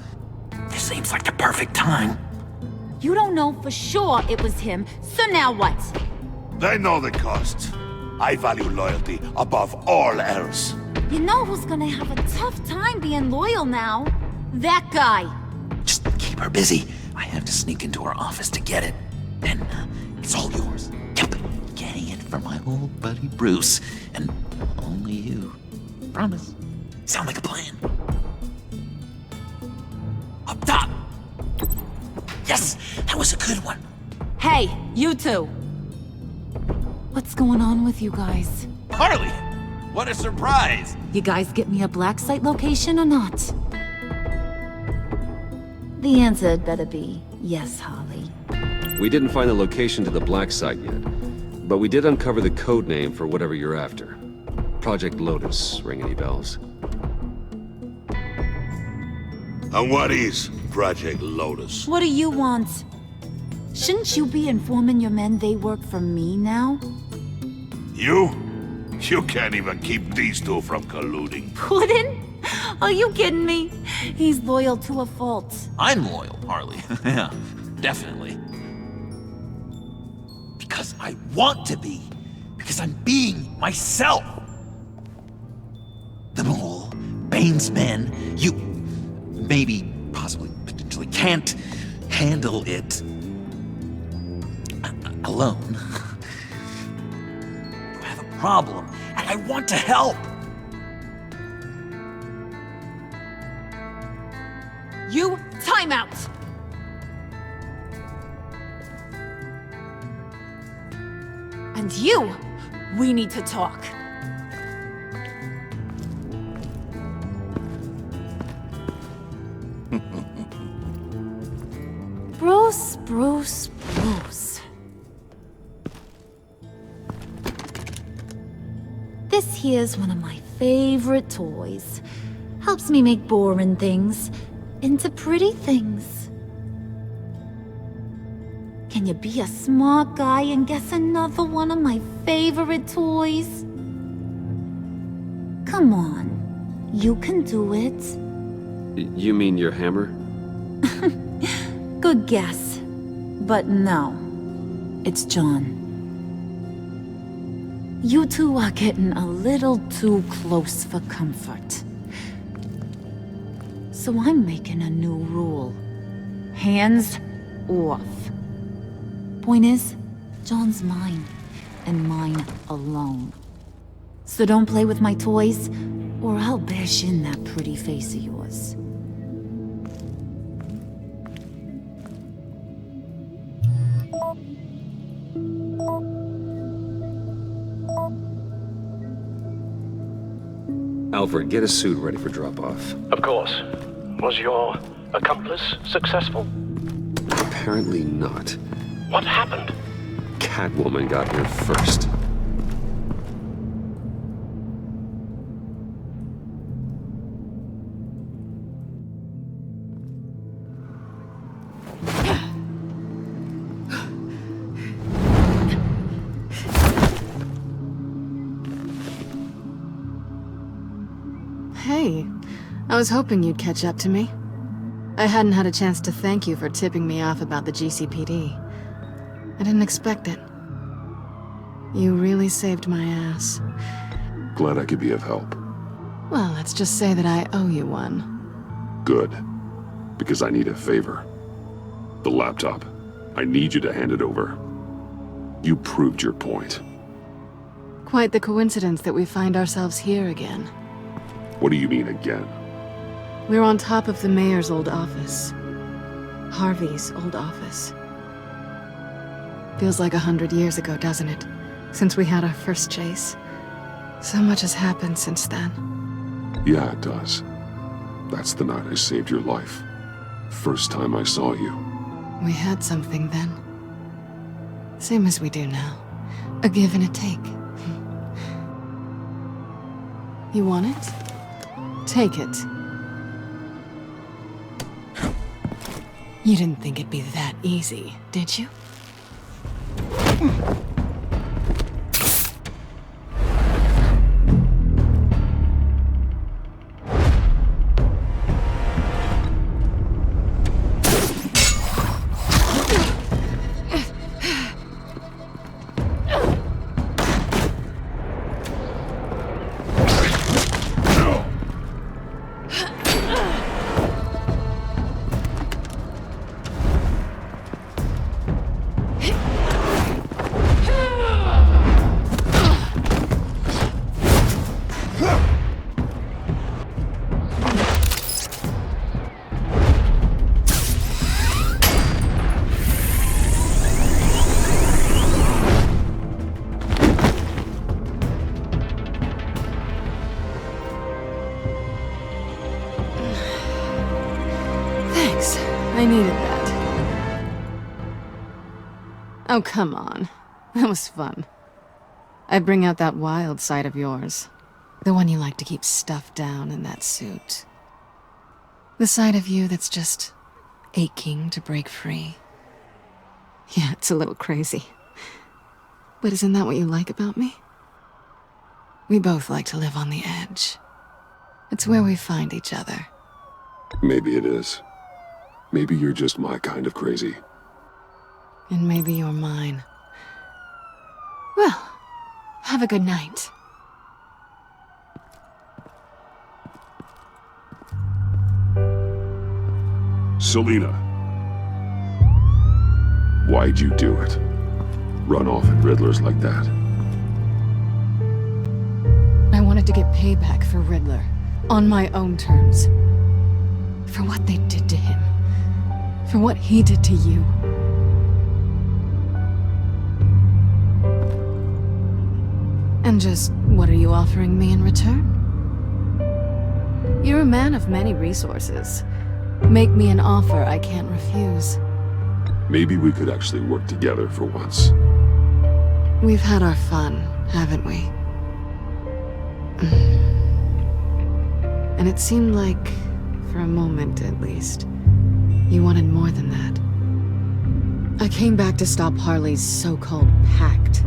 S6: This seems like the perfect time.
S8: You don't know for sure it was him, so now what?
S4: They know the cost. I value loyalty above all else.
S8: You know who's gonna have a tough time being loyal now? That guy.
S6: Just keep her busy. I have to sneak into her office to get it. Then it's all yours. Yep. Getting it from my old buddy Bruce. And only you. Promise. Sound like a plan. Up top. Yes, that was a good one.
S8: Hey, you two. What's going on with you guys?
S17: Harley! What a surprise!
S8: You guys get me a black site location or not? The answer had better be yes, Holly.
S5: We didn't find the location to the black site yet, but we did uncover the code name for whatever you're after. Project Lotus. Ring any bells?
S4: And what is Project Lotus?
S8: What do you want? Shouldn't you be informing your men they work for me now?
S4: You? You can't even keep these two from colluding.
S8: Puddin'? Are you kidding me? He's loyal to a fault.
S6: I'm loyal, Harley. Yeah, definitely. Because I want to be. Because I'm being myself. The mole, Bane's men, you maybe, possibly, potentially can't handle it alone. You have a problem, and I want to help.
S8: You, time out! And you, we need to talk. Bruce. This here's one of my favorite toys. Helps me make boring things into pretty things. Can you be a smart guy and guess another one of my favorite toys? Come on, you can do it.
S5: You mean your hammer?
S8: Good guess. But no, it's John. You two are getting a little too close for comfort. So I'm making a new rule. Hands off. Point is, John's mine, and mine alone. So don't play with my toys, or I'll bash in that pretty face of yours.
S5: Alfred, get a suit ready for drop-off.
S12: Of course. Was your accomplice successful?
S5: Apparently not.
S12: What happened?
S5: Catwoman got here first.
S2: Hey, I was hoping you'd catch up to me. I hadn't had a chance to thank you for tipping me off about the GCPD. I didn't expect it. You really saved my ass.
S15: Glad I could be of help.
S2: Well, let's just say that I owe you one.
S15: Good. Because I need a favor. The laptop. I need you to hand it over. You proved your point.
S2: Quite the coincidence that we find ourselves here again.
S15: What do you mean again?
S2: We're on top of the mayor's old office. Harvey's old office. Feels like 100 years ago, doesn't it? Since we had our first chase. So much has happened since then.
S15: Yeah, it does. That's the night I saved your life. First time I saw you.
S2: We had something then. Same as we do now. A give and a take. You want it? Take it. You didn't think it'd be that easy, did you? I needed that. Oh, come on. That was fun. I'd bring out that wild side of yours. The one you like to keep stuffed down in that suit. The side of you that's just aching to break free. Yeah, it's a little crazy. But isn't that what you like about me? We both like to live on the edge. It's where we find each other.
S15: Maybe it is. Maybe you're just my kind of crazy.
S2: And maybe you're mine. Well, have a good night.
S15: Selina. Why'd you do it? Run off at Riddlers like that?
S2: I wanted to get payback for Riddler. On my own terms. For what they did to him. For what he did to you. And just, what are you offering me in return? You're a man of many resources. Make me an offer I can't refuse.
S15: Maybe we could actually work together for once.
S2: We've had our fun, haven't we? And it seemed like, for a moment at least, you wanted more than that. I came back to stop Harley's so-called pact.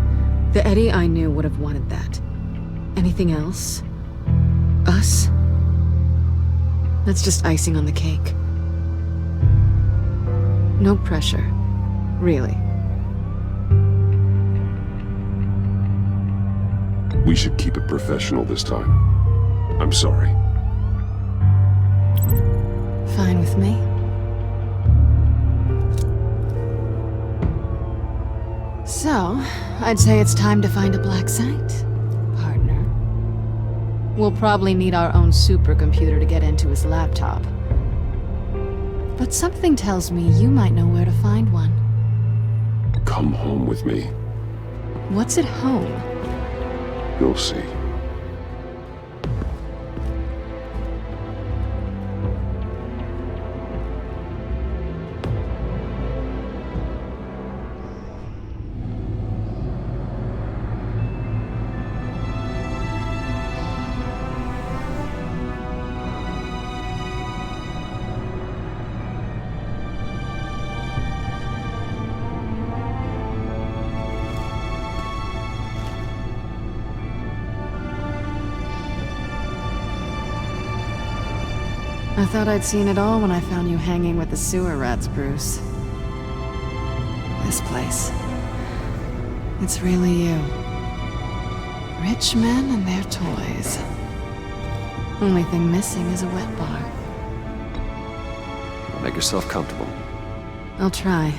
S2: The Eddie I knew would have wanted that. Anything else? Us? That's just icing on the cake. No pressure. Really.
S15: We should keep it professional this time. I'm sorry.
S2: Fine with me. So, I'd say it's time to find a black site, partner. We'll probably need our own supercomputer to get into his laptop. But something tells me you might know where to find one.
S15: Come home with me.
S2: What's at home?
S15: You'll see.
S2: I thought I'd seen it all when I found you hanging with the sewer rats, Bruce. This place. It's really you. Rich men and their toys. Only thing missing is a wet bar.
S5: Make yourself comfortable.
S2: I'll try.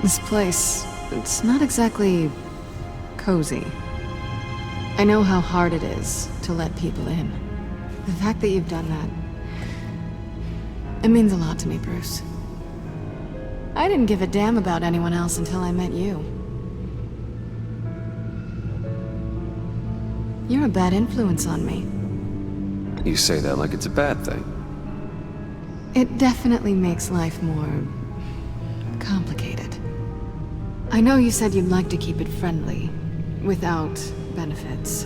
S2: This place, it's not exactly cozy. I know how hard it is to let people in. The fact that you've done that, it means a lot to me, Bruce. I didn't give a damn about anyone else until I met you. You're a bad influence on me.
S5: You say that like it's a bad thing.
S2: It definitely makes life more complicated. I know you said you'd like to keep it friendly, without benefits.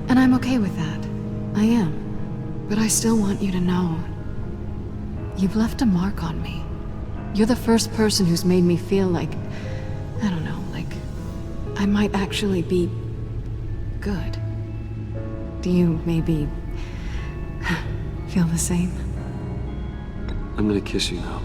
S2: And I'm okay with that. I am. But I still want you to know, you've left a mark on me. You're the first person who's made me feel like, I don't know, like I might actually be good. Do you maybe feel the same?
S5: I'm gonna kiss you now.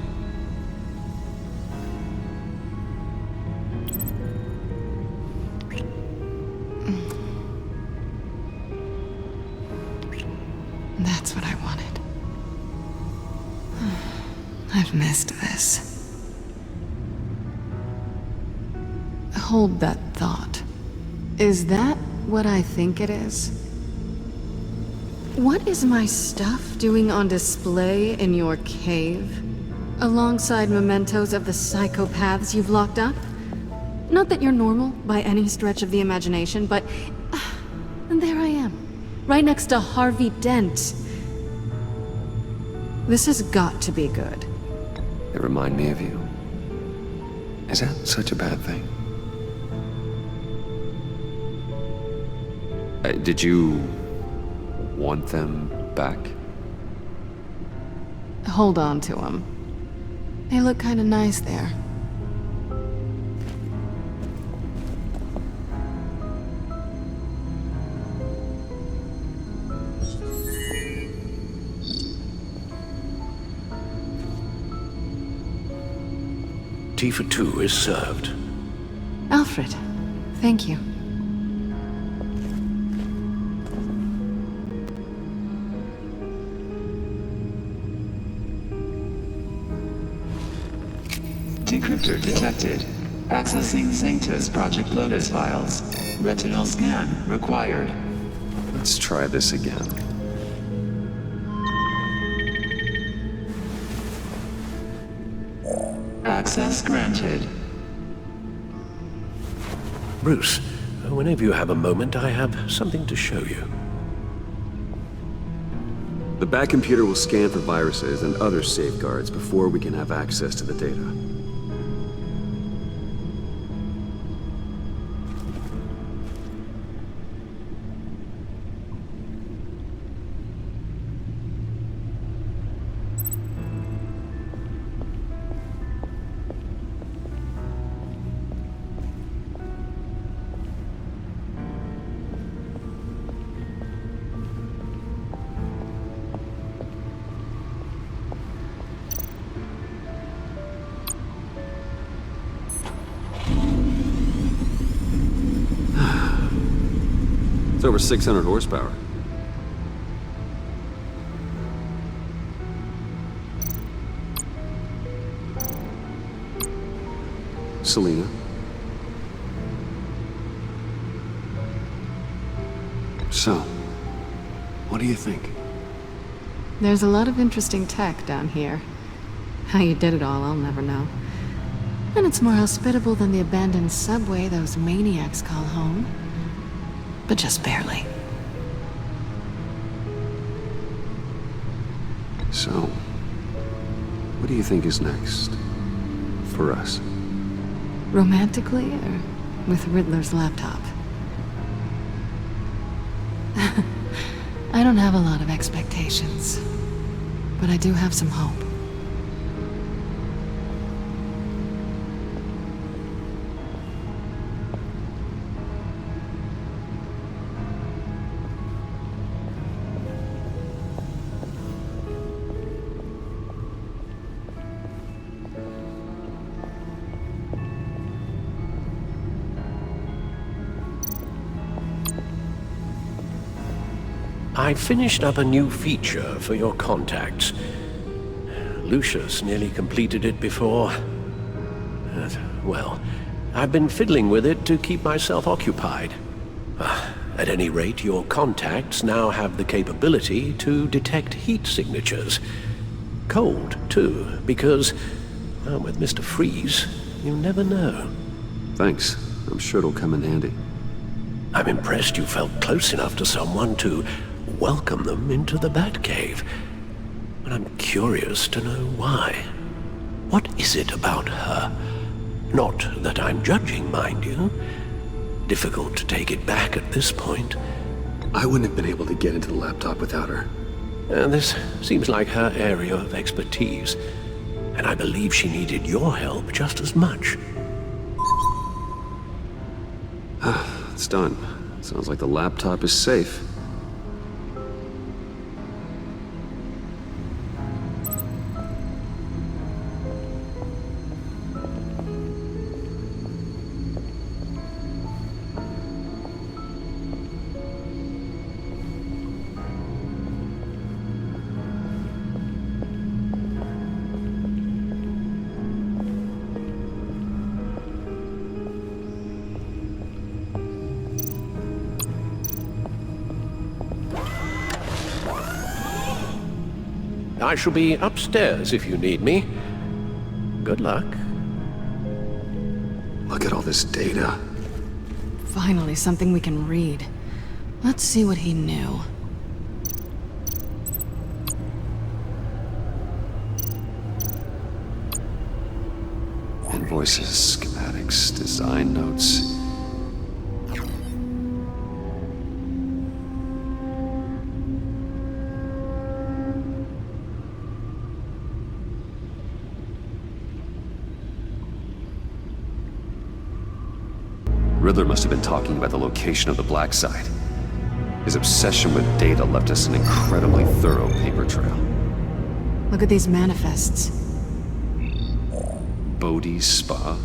S2: That's what I wanted. I've missed this. Hold that thought. Is that what I think it is? What is my stuff doing on display in your cave? Alongside mementos of the psychopaths you've locked up? Not that you're normal by any stretch of the imagination, but... and there I am. Right next to Harvey Dent. This has got to be good.
S5: They remind me of you. Is that such a bad thing? Did you want them back?
S2: Hold on to them. They look kind of nice there.
S18: Tea for two is served.
S2: Alfred, thank you.
S13: Decryptor detected. Accessing Sanctus Project Lotus files. Retinal scan required.
S5: Let's try this again.
S13: Access granted.
S18: Bruce, whenever you have a moment, I have something to show you.
S5: The back computer will scan for viruses and other safeguards before we can have access to the data. It's over 600 horsepower. Selena. So, what do you think?
S2: There's a lot of interesting tech down here. How you did it all, I'll never know. And it's more hospitable than the abandoned subway those maniacs call home. But just barely.
S5: So, what do you think is next? For us?
S2: Romantically, or with Riddler's laptop? I don't have a lot of expectations, but I do have some hope.
S18: I finished up a new feature for your contacts. Lucius nearly completed it before. Well, I've been fiddling with it to keep myself occupied. At any rate, your contacts now have the capability to detect heat signatures. Cold, too, because, Well, with Mr. Freeze, you never know.
S5: Thanks. I'm sure it'll come in handy.
S18: I'm impressed you felt close enough to someone to welcome them into the Batcave. But I'm curious to know why. What is it about her? Not that I'm judging, mind you. Difficult to take it back at this point.
S5: I wouldn't have been able to get into the laptop without her.
S18: This seems like her area of expertise, and I believe she needed your help just as much.
S5: It's done. Sounds like the laptop is safe.
S18: I shall be upstairs if you need me. Good luck.
S5: Look at all this data.
S2: Finally, something we can read. Let's see what he knew.
S5: Invoices, schematics, design notes. Riddler must have been talking about the location of the black site. His obsession with data left us an incredibly thorough paper trail.
S2: Look at these manifests.
S5: Bodhi's Spa?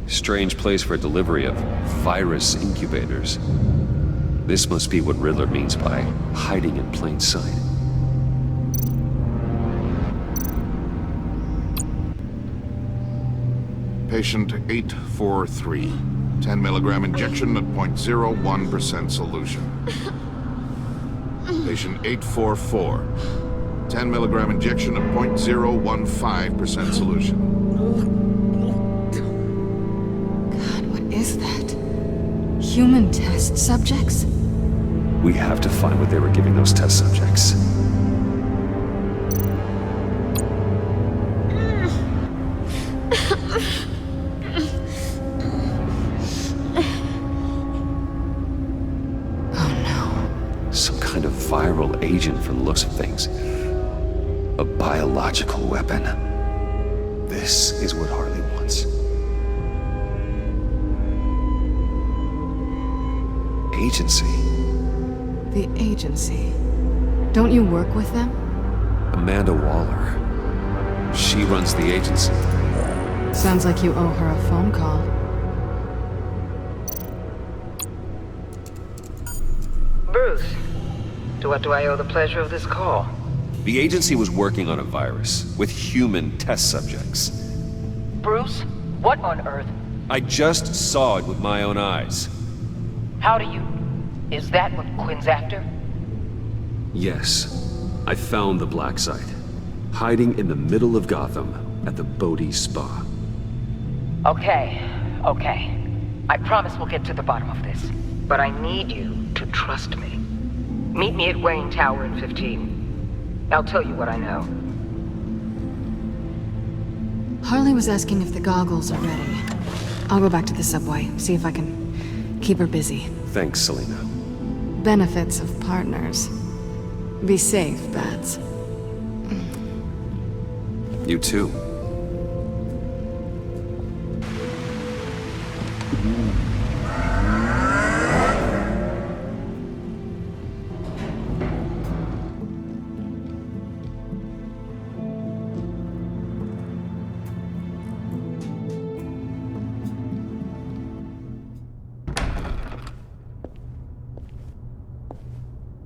S5: Strange place for a delivery of virus incubators. This must be what Riddler means by hiding in plain sight.
S19: Patient 843. 10 milligram injection at 0.01% solution. Patient 844. 10 milligram injection at 0.015% solution.
S2: God, what is that? Human test subjects?
S5: We have to find what they were giving those test subjects. Viral agent from the looks of things. A biological weapon. This is what Harley wants. Agency.
S2: The agency. Don't you work with them?
S5: Amanda Waller. She runs the agency.
S2: Sounds like you owe her a phone call.
S10: Bruce. To what do I owe the pleasure of this call?
S5: The agency was working on a virus with human test subjects.
S10: Bruce? What on earth?
S5: I just saw it with my own eyes.
S10: How do you... Is that what Quinn's after?
S5: Yes. I found the black site. Hiding in the middle of Gotham at the Bodhi Spa.
S10: Okay. I promise we'll get to the bottom of this. But I need you to trust me. Meet me at Wayne Tower in 15. I'll tell you what I know.
S2: Harley was asking if the goggles are ready. I'll go back to the subway, see if I can keep her busy.
S5: Thanks, Selina.
S2: Benefits of partners. Be safe, Bats.
S5: You too.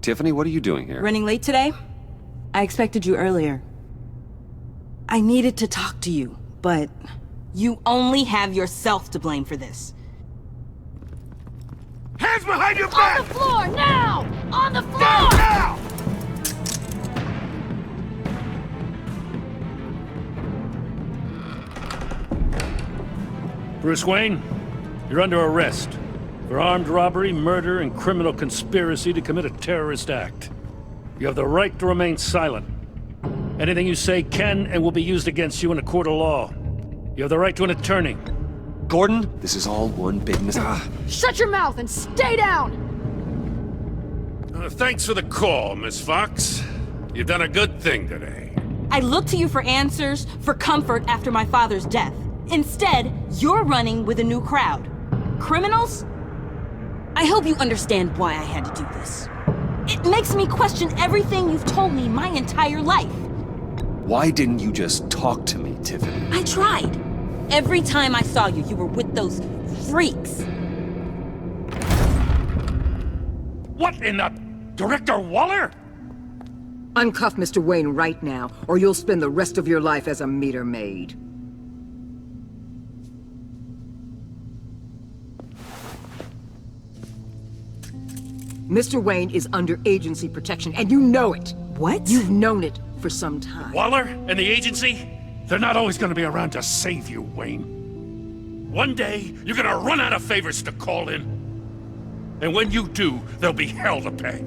S5: Tiffany, what are you doing here?
S20: Running late today? I expected you earlier. I needed to talk to you, but you only have yourself to blame for this.
S4: Hands behind your back!
S8: On the floor, now! On the floor!
S4: Now!
S14: Bruce Wayne, you're under arrest for armed robbery, murder, and criminal conspiracy to commit a terrorist act. You have the right to remain silent. Anything you say can and will be used against you in a court of law. You have the right to an attorney.
S5: Gordon, this is all one big
S2: Shut your mouth and stay down!
S14: Thanks for the call, Miss Fox. You've done a good thing today.
S20: I looked to you for answers, for comfort after my father's death. Instead, you're running with a new crowd. Criminals? I hope you understand why I had to do this. It makes me question everything you've told me my entire life.
S5: Why didn't you just talk to me, Tiffany?
S20: I tried. Every time I saw you, you were with those freaks.
S14: What in the... Director Waller?
S10: Uncuff Mr. Wayne right now, or you'll spend the rest of your life as a meter maid. Mr. Wayne is under agency protection, and you know it.
S20: What?
S10: You've known it for some time.
S14: Waller and the agency? They're not always gonna be around to save you, Wayne. One day, you're gonna run out of favors to call in. And when you do, there'll be hell to pay.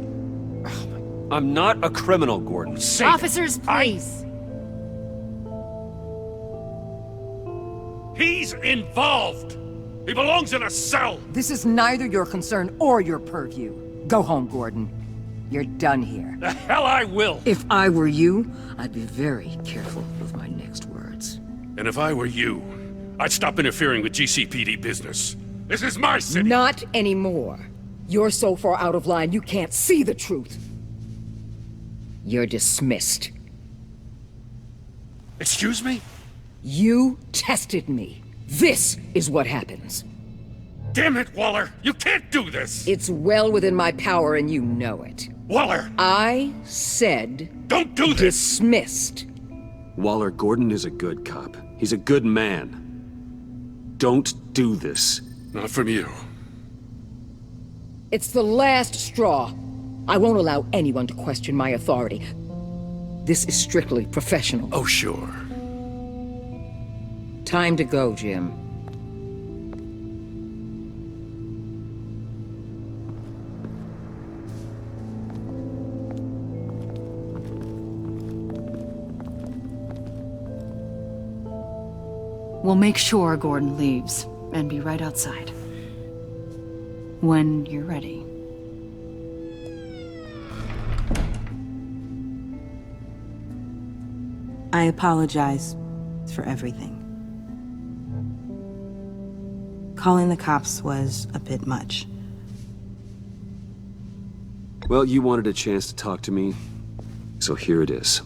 S5: I'm not a criminal, Gordon.
S2: Officers, please.
S14: He's involved. He belongs in a cell.
S10: This is neither your concern or your purview. Go home, Gordon. You're done here.
S14: The hell I will.
S10: If I were you, I'd be very careful with my next words.
S14: And if I were you, I'd stop interfering with GCPD business. This is my city.
S10: Not anymore. You're so far out of line, you can't see the truth. You're dismissed.
S14: Excuse me?
S10: You tested me. This is what happens.
S14: Damn it, Waller! You can't do this!
S10: It's well within my power and you know it.
S14: Waller!
S10: I said...
S14: Don't do this!
S10: Dismissed.
S5: Waller, Gordon is a good cop. He's a good man. Don't do this.
S14: Not from you.
S10: It's the last straw. I won't allow anyone to question my authority. This is strictly professional.
S14: Oh, sure.
S10: Time to go, Jim.
S2: We'll make sure Gordon leaves, and be right outside. When you're ready.
S20: I apologize for everything. Calling the cops was a bit much.
S5: Well, you wanted a chance to talk to me, so here it is.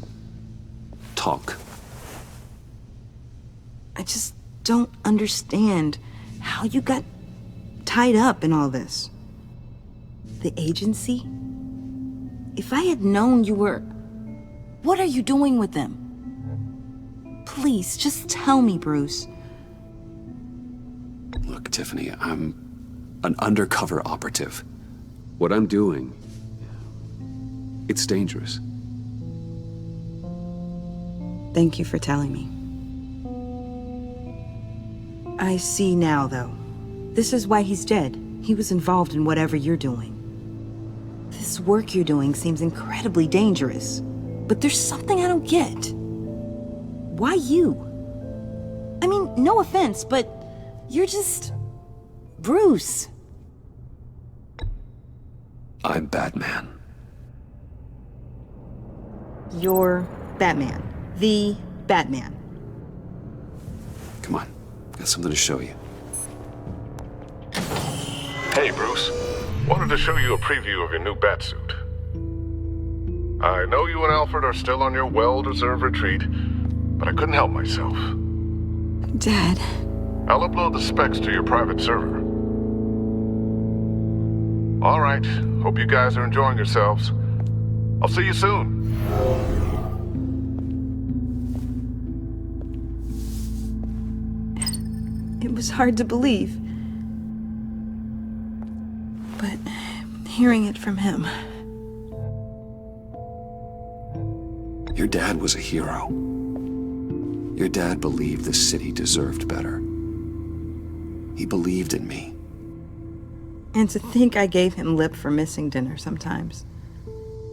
S5: Talk.
S20: I just don't understand how you got tied up in all this. The agency? If I had known you were... What are you doing with them? Please, just tell me, Bruce.
S5: Look, Tiffany, I'm an undercover operative. What I'm doing, it's dangerous.
S20: Thank you for telling me. I see now, though. This is why he's dead. He was involved in whatever you're doing. This work you're doing seems incredibly dangerous. But there's something I don't get. Why you? I mean, no offense, but you're just... Bruce.
S5: I'm Batman.
S20: You're Batman. The Batman.
S5: Come on, got something to show you.
S21: Hey, Bruce. Wanted to show you a preview of your new Batsuit. I know you and Alfred are still on your well-deserved retreat, but I couldn't help myself.
S20: Dad.
S21: I'll upload the specs to your private server. All right. Hope you guys are enjoying yourselves. I'll see you soon.
S20: It was hard to believe. But hearing it from him...
S5: Your dad was a hero. Your dad believed the city deserved better.
S1: He believed in me.
S20: And to think I gave him lip for missing dinner sometimes.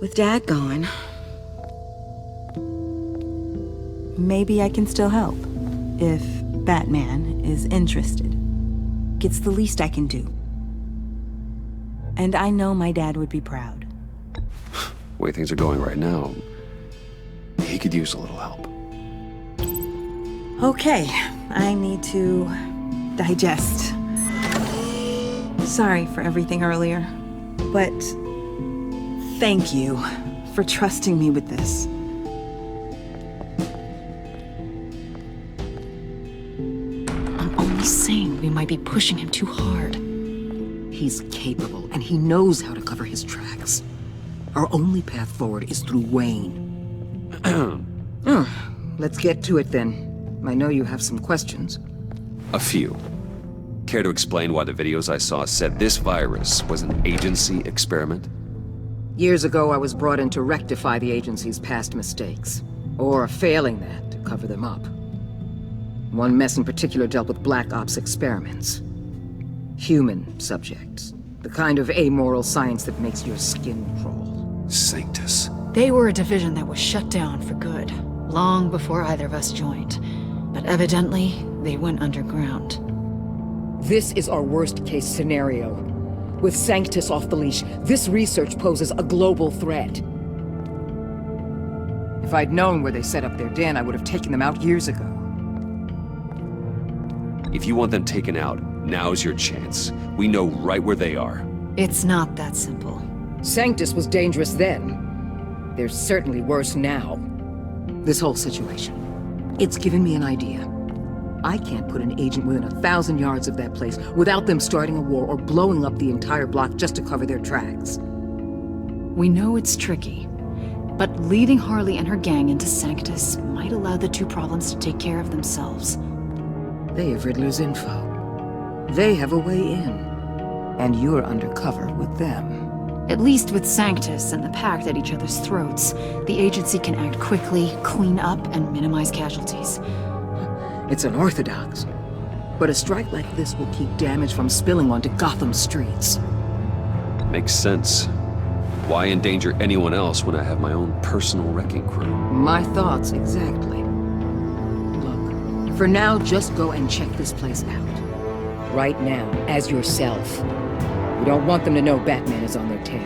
S20: With Dad gone, maybe I can still help. If Batman is interested. It's the least I can do. And I know my dad would be proud.
S1: The way things are going right now, he could use a little help.
S20: Okay, I need to digest. Sorry for everything earlier, but thank you for trusting me with this.
S7: I'm only saying we might be pushing him too hard. He's capable, and he knows how to cover his tracks. Our only path forward is through Wayne. Let's get to it then. I know you have some questions.
S1: A few. Care to explain why the videos I saw said this virus was an agency experiment?
S7: Years ago, I was brought in to rectify the agency's past mistakes. Or failing that, to cover them up. One mess in particular dealt with Black Ops experiments. Human subjects. The kind of amoral science that makes your skin crawl.
S1: Sanctus.
S2: They were a division that was shut down for good, long before either of us joined. But evidently, they went underground.
S7: This is our worst-case scenario. With Sanctus off the leash, this research poses a global threat. If I'd known where they set up their den, I would have taken them out years ago.
S1: If you want them taken out, now's your chance. We know right where they are.
S2: It's not that simple.
S7: Sanctus was dangerous then. They're certainly worse now. This whole situation, it's given me an idea. I can't put an agent within 1,000 yards of that place without them starting a war or blowing up the entire block just to cover their tracks.
S2: We know it's tricky, but leading Harley and her gang into Sanctus might allow the two problems to take care of themselves.
S7: They have Riddler's info. They have a way in. And you're undercover with them.
S2: At least with Sanctus and the Pact at each other's throats, the agency can act quickly, clean up, and minimize casualties.
S7: It's unorthodox. But a strike like this will keep damage from spilling onto Gotham streets.
S1: Makes sense. Why endanger anyone else when I have my own personal wrecking crew?
S7: My thoughts, exactly. Look, for now, just go and check this place out. Right now, as yourself. We don't want them to know Batman is on their tail.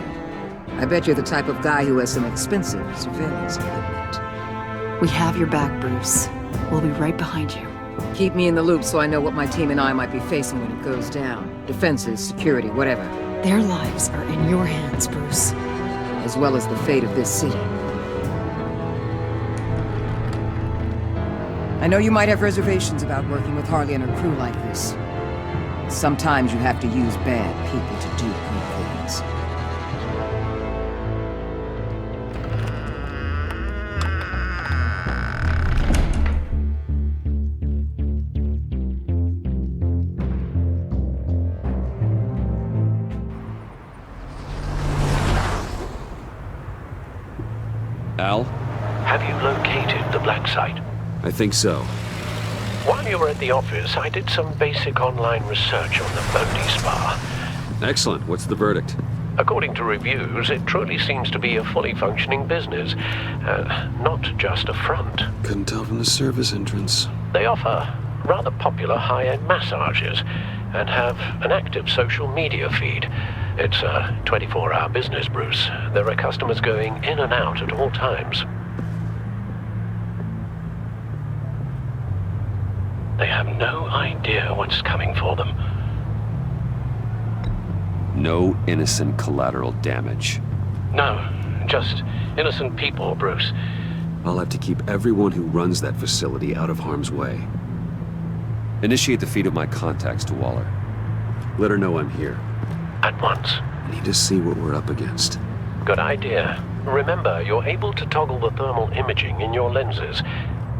S7: I bet you're the type of guy who has some expensive surveillance equipment.
S2: We have your back, Bruce. We'll be right behind you.
S7: Keep me in the loop so I know what my team and I might be facing when it goes down. Defenses, security, whatever.
S2: Their lives are in your hands, Bruce.
S7: As well as the fate of this city. I know you might have reservations about working with Harley and her crew like this. Sometimes you have to use bad people to do good things.
S1: Al?
S18: Have you located the black site?
S1: I think so.
S18: While you were at the office, I did some basic online research on the Bodhi Spa.
S1: Excellent. What's the verdict?
S18: According to reviews, it truly seems to be a fully functioning business, not just a front.
S1: Couldn't tell from the service entrance.
S18: They offer rather popular high-end massages and have an active social media feed. It's a 24-hour business, Bruce. There are customers going in and out at all times. They have no idea what's coming for them.
S1: No innocent collateral damage.
S18: No, just innocent people, Bruce.
S1: I'll have to keep everyone who runs that facility out of harm's way. Initiate the feed of my contacts to Waller. Let her know I'm here.
S18: At once.
S1: I need to see what we're up against.
S18: Good idea. Remember, you're able to toggle the thermal imaging in your lenses.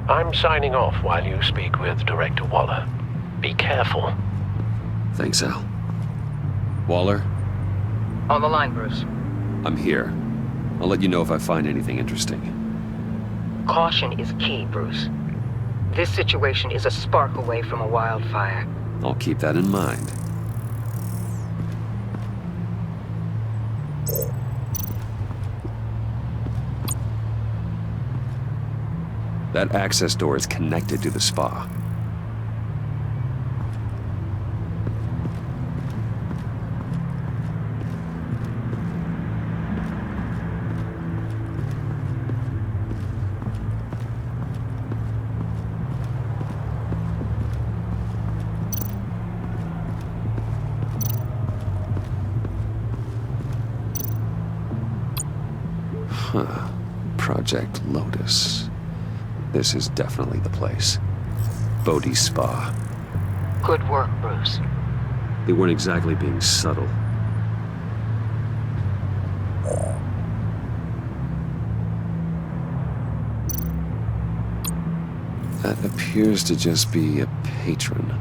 S18: I'm signing off while you speak with Director Waller. Be careful.
S1: Thanks, Al. Waller?
S7: On the line, Bruce.
S1: I'm here. I'll let you know if I find anything interesting.
S7: Caution is key, Bruce. This situation is a spark away from a wildfire.
S5: I'll keep that in mind. That access door is connected to the spa. Huh. Project Lotus. This is definitely the place. Bodhi's Spa.
S10: Good work, Bruce.
S5: They weren't exactly being subtle. That appears to just be a patron.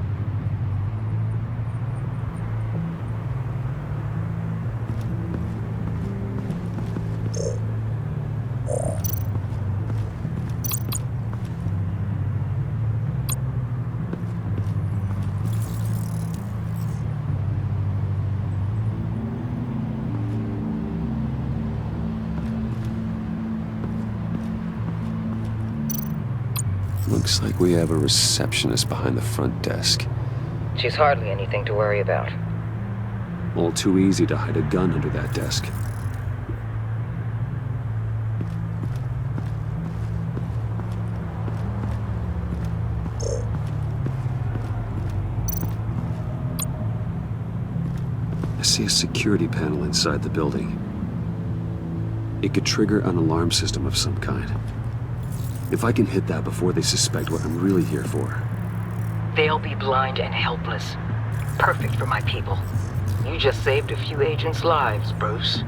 S5: Looks like we have a receptionist behind the front desk.
S10: She's hardly anything to worry about.
S5: All too easy to hide a gun under that desk. I see a security panel inside the building. It could trigger an alarm system of some kind. If I can hit that before they suspect what I'm really here for.
S10: They'll be blind and helpless. Perfect for my people. You just saved a few agents' lives, Bruce.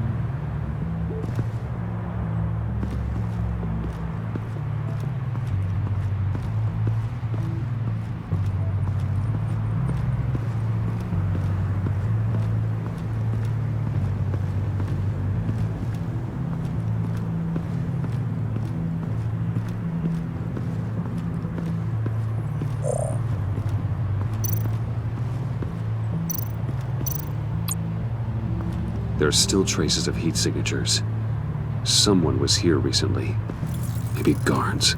S5: There are still traces of heat signatures. Someone was here recently. Maybe guards.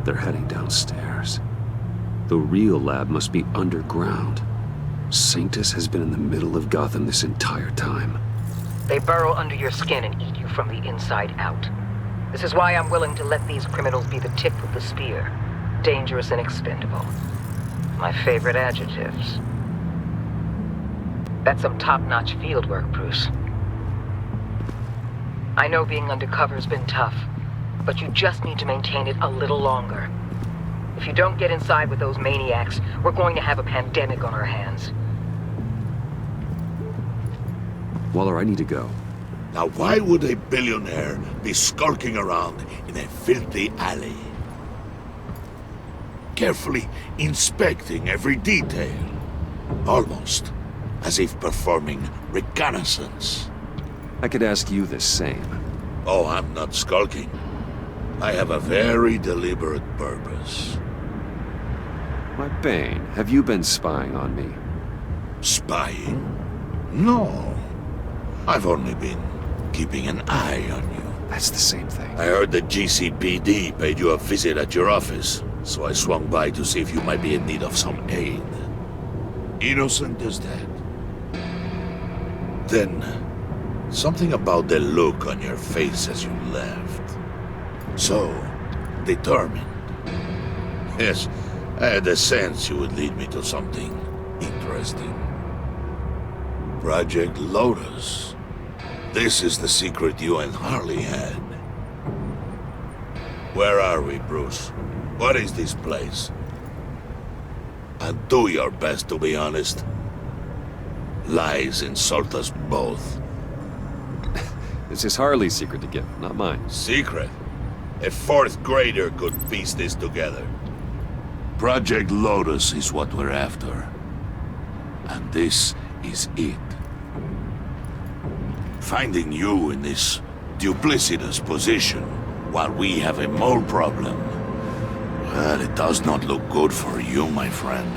S5: They're heading downstairs. The real lab must be underground. Sanctus has been in the middle of Gotham this entire time.
S10: They burrow under your skin and eat you from the inside out. This is why I'm willing to let these criminals be the tip of the spear. Dangerous and expendable. My favorite adjectives. That's some top-notch field work, Bruce. I know being undercover's been tough, but you just need to maintain it a little longer. If you don't get inside with those maniacs, we're going to have a pandemic on our hands.
S5: Waller, I need to go.
S4: Now why would a billionaire be skulking around in a filthy alley? Carefully inspecting every detail. Almost as if performing reconnaissance.
S5: I could ask you the same.
S4: Oh, I'm not skulking. I have a very deliberate purpose.
S5: My Bane, have you been spying on me?
S4: Spying? No. I've only been keeping an eye on you.
S5: That's the same thing.
S4: I heard the GCPD paid you a visit at your office, so I swung by to see if you might be in need of some aid. Innocent as that. Then, something about the look on your face as you left. So, determined. Yes, I had a sense you would lead me to something interesting. Project Lotus. This is the secret you and Harley had. Where are we, Bruce? What is this place? And do your best to be honest. Lies insult us both.
S5: This is Harley's secret to give, not mine.
S4: Secret? A fourth grader could piece this together. Project Lotus is what we're after. And this is it. Finding you in this duplicitous position while we have a mole problem, well, it does not look good for you, my friend.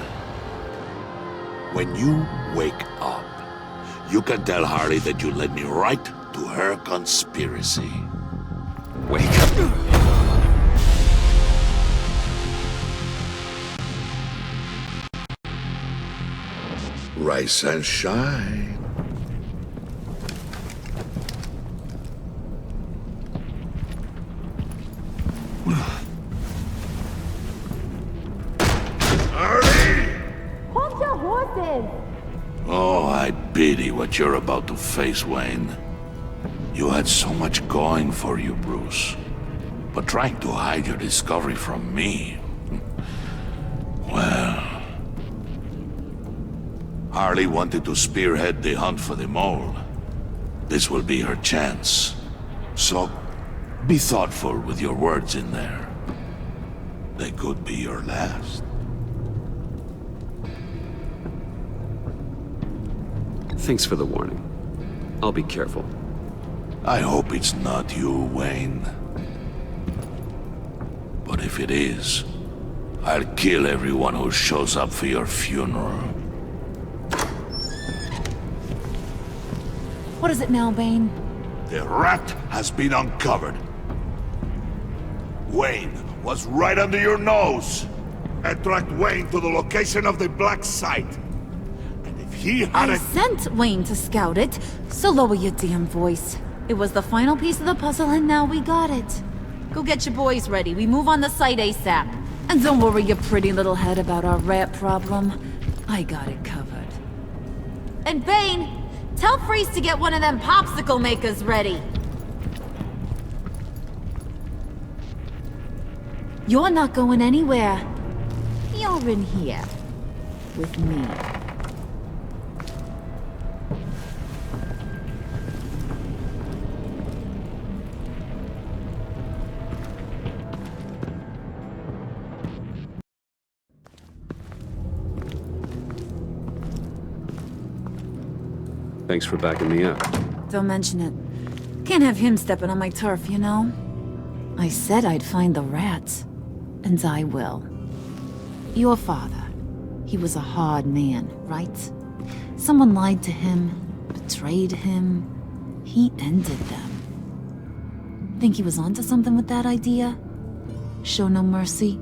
S4: When you wake up, you can tell Harley that you led me right to her conspiracy.
S1: Wake up.
S4: Rise and shine.
S8: Hold your horses!
S4: Oh, I pity what you're about to face, Wayne. You had so much going for you, Bruce. But trying to hide your discovery from me... well... Harley wanted to spearhead the hunt for the mole. This will be her chance. So, be thoughtful with your words in there. They could be your last.
S5: Thanks for the warning. I'll be careful.
S4: I hope it's not you, Wayne. But if it is, I'll kill everyone who shows up for your funeral.
S8: What is it now, Bane?
S4: The rat has been uncovered. Wayne was right under your nose. I tracked Wayne to the location of the black site. And if he
S8: I sent Wayne to scout it, so lower your damn voice. It was the final piece of the puzzle and now we got it. Go get your boys ready. We move on the site ASAP. And don't worry your pretty little head about our rat problem. I got it covered. And Bane, tell Freeze to get one of them popsicle makers ready. You're not going anywhere. You're in here. With me.
S5: Thanks for backing me up.
S8: Don't mention it. Can't have him stepping on my turf, you know? I said I'd find the rats. And I will. Your father. He was a hard man, right? Someone lied to him, betrayed him. He ended them. Think he was onto something with that idea? Show no mercy?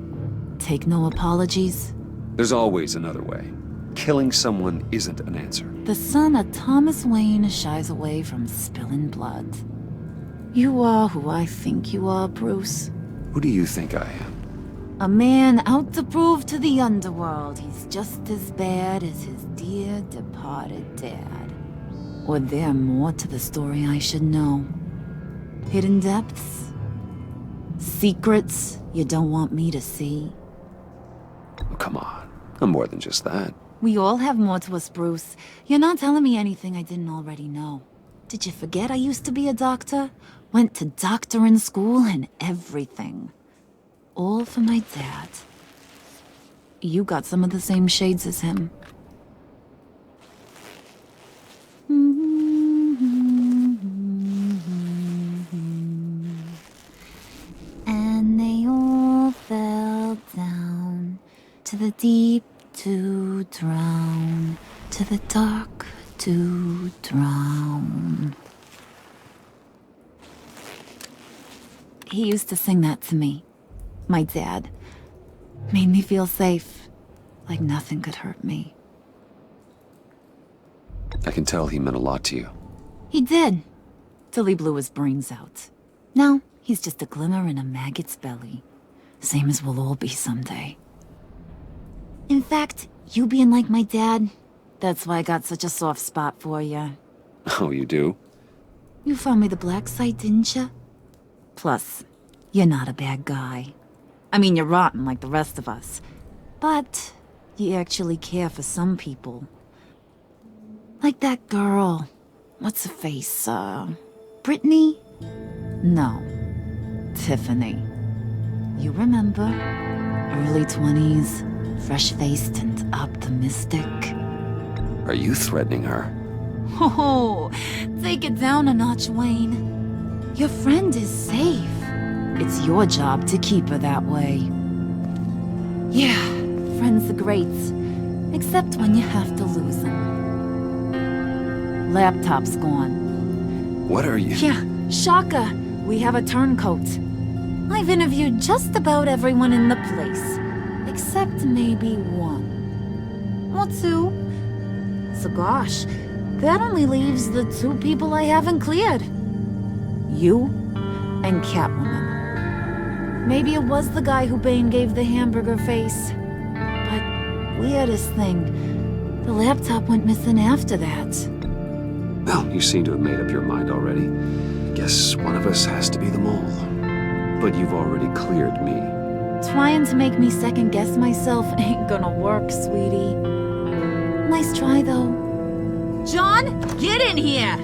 S8: Take no apologies?
S5: There's always another way. Killing someone isn't an answer.
S8: The son of Thomas Wayne shies away from spilling blood. You are who I think you are, Bruce.
S5: Who do you think I am?
S8: A man out to prove to the underworld he's just as bad as his dear departed dad. Or there more to the story I should know. Hidden depths? Secrets you don't want me to see?
S5: Oh, come on. I'm more than just that.
S8: We all have more to us, Bruce. You're not telling me anything I didn't already know. Did you forget I used to be a doctor? Went to doctoring school and everything. All for my dad. You got some of the same shades as him. And they all fell down to the deep to drown, to the dark to drown. He used to sing that to me. My dad. Made me feel safe. Like nothing could hurt me.
S5: I can tell he meant a lot to you.
S8: He did. Till he blew his brains out. Now, he's just a glimmer in a maggot's belly. Same as we'll all be someday. In fact, you being like my dad, that's why I got such a soft spot for you.
S5: Oh, you do?
S8: You found me the black site, didn't you? Plus, you're not a bad guy. I mean, you're rotten like the rest of us. But you actually care for some people. Like that girl. What's her face, Brittany? No. Tiffany. You remember? Early 20s. Fresh-faced and optimistic.
S1: Are you threatening her?
S8: Oh, take it down a notch, Wayne. Your friend is safe. It's your job to keep her that way. Yeah, friends are great. Except when you have to lose them. Laptop's gone.
S1: What are you...
S8: Yeah, shocker. We have a turncoat. I've interviewed just about everyone in the place. Except maybe one. Or two. So gosh, that only leaves the two people I haven't cleared. You and Catwoman. Maybe it was the guy who Bane gave the hamburger face. But weirdest thing, the laptop went missing after that.
S1: Well, you seem to have made up your mind already. Guess one of us has to be the mole. But you've already cleared me.
S8: Trying to make me second-guess myself ain't gonna work, sweetie. Nice try, though. John, get in here!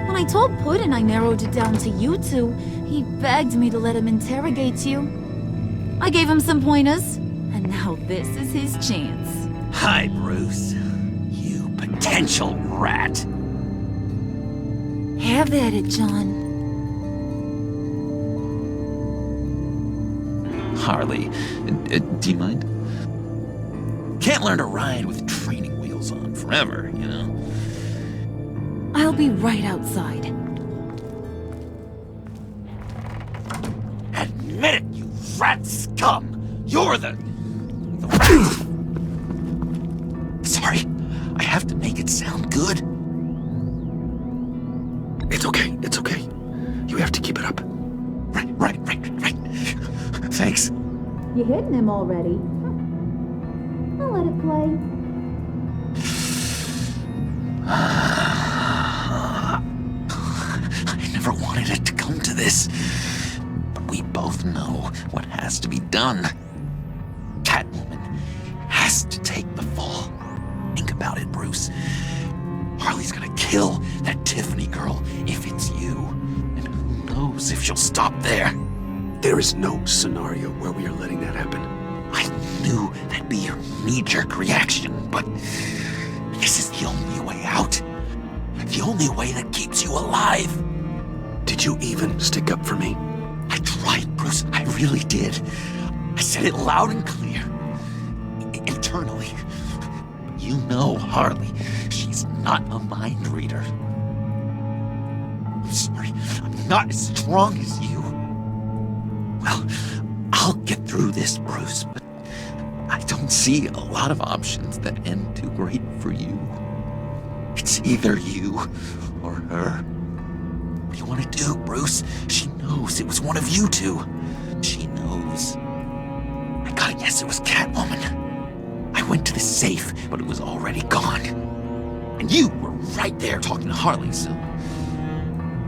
S8: When I told Puddin' I narrowed it down to you two, he begged me to let him interrogate you. I gave him some pointers, and now this is his chance.
S6: Hi, Bruce. You potential rat.
S8: Have at it, John.
S6: Harley, do you mind? Can't learn to ride with training wheels on forever, you know?
S8: I'll be right outside.
S6: Admit it, you rat scum! You're the rat! Sorry, I have to make it sound good.
S1: It's okay, it's okay. You have to keep it up.
S6: Right. Thanks.
S8: You hitting him already? I'll let it play.
S6: I never wanted it to come to this. But we both know what has to be done. Catwoman has to take the fall. Think about it, Bruce. Harley's gonna kill that Tiffany girl if it's you. And who knows if she'll stop there.
S1: There is no scenario where we are letting that happen.
S6: I knew that'd be your knee-jerk reaction, but this is the only way out. The only way that keeps you alive.
S1: Did you even stick up for me?
S6: I tried, Bruce. I really did. I said it loud and clear. Internally. You know Harley. She's not a mind reader. I'm sorry. I'm not as strong as you. Well, I'll get through this, Bruce, but I don't see a lot of options that end too great for you. It's either you or her. What do you want to do, Bruce? She knows it was one of you two. She knows. I gotta guess it was Catwoman. I went to the safe, but it was already gone. And you were right there talking to Harley, so...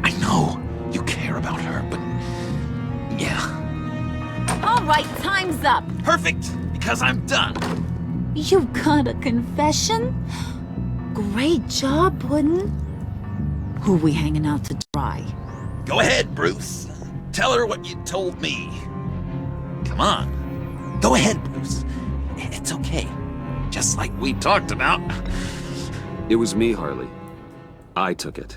S6: I know you care about her, but... yeah.
S8: All right, time's up.
S6: Perfect, because I'm done.
S8: You got a confession? Great job, Puddin'. Who we hanging out to dry?
S6: Go ahead, Bruce. Tell her what you told me. Come on. Go ahead, Bruce. It's okay. Just like we talked about.
S1: It was me, Harley. I took it.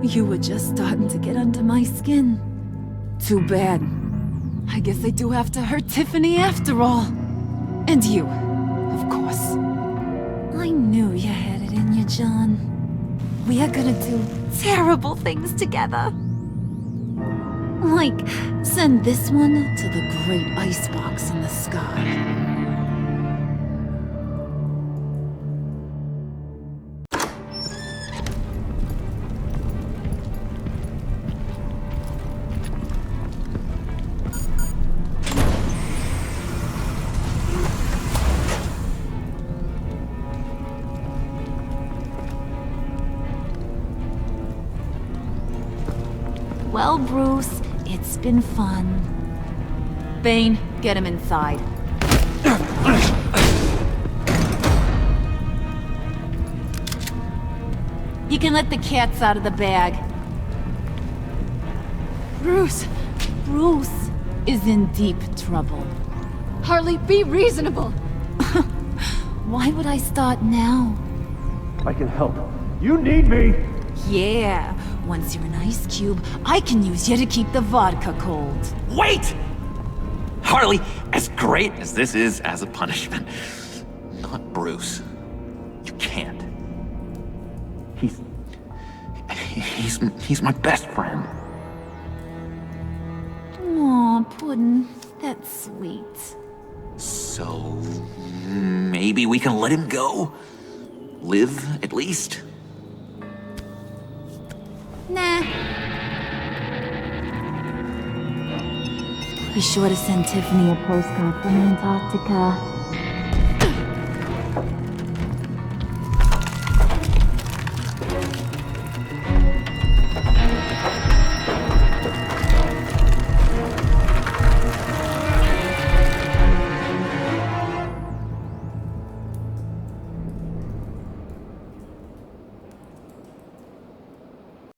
S8: You were just starting to get under my skin. Too bad. I guess I do have to hurt Tiffany after all. And you, of course. I knew you had it in you, John. We are gonna do terrible things together. Like, send this one to the great icebox in the sky. Well, Bruce, it's been fun. Bane, get him inside. You can let the cats out of the bag.
S2: Bruce,
S8: Bruce is in deep trouble.
S2: Harley, be reasonable!
S8: Why would I start now?
S9: I can help. You need me!
S8: Yeah, once you're an ice cube, I can use you to keep the vodka cold.
S6: Wait! Harley, as great as this is as a punishment, not Bruce. You can't. He's my best friend.
S8: Aw, Puddin', that's sweet.
S6: So, maybe we can let him go? Live, at least?
S8: Nah. Be sure to send Tiffany a postcard from Antarctica.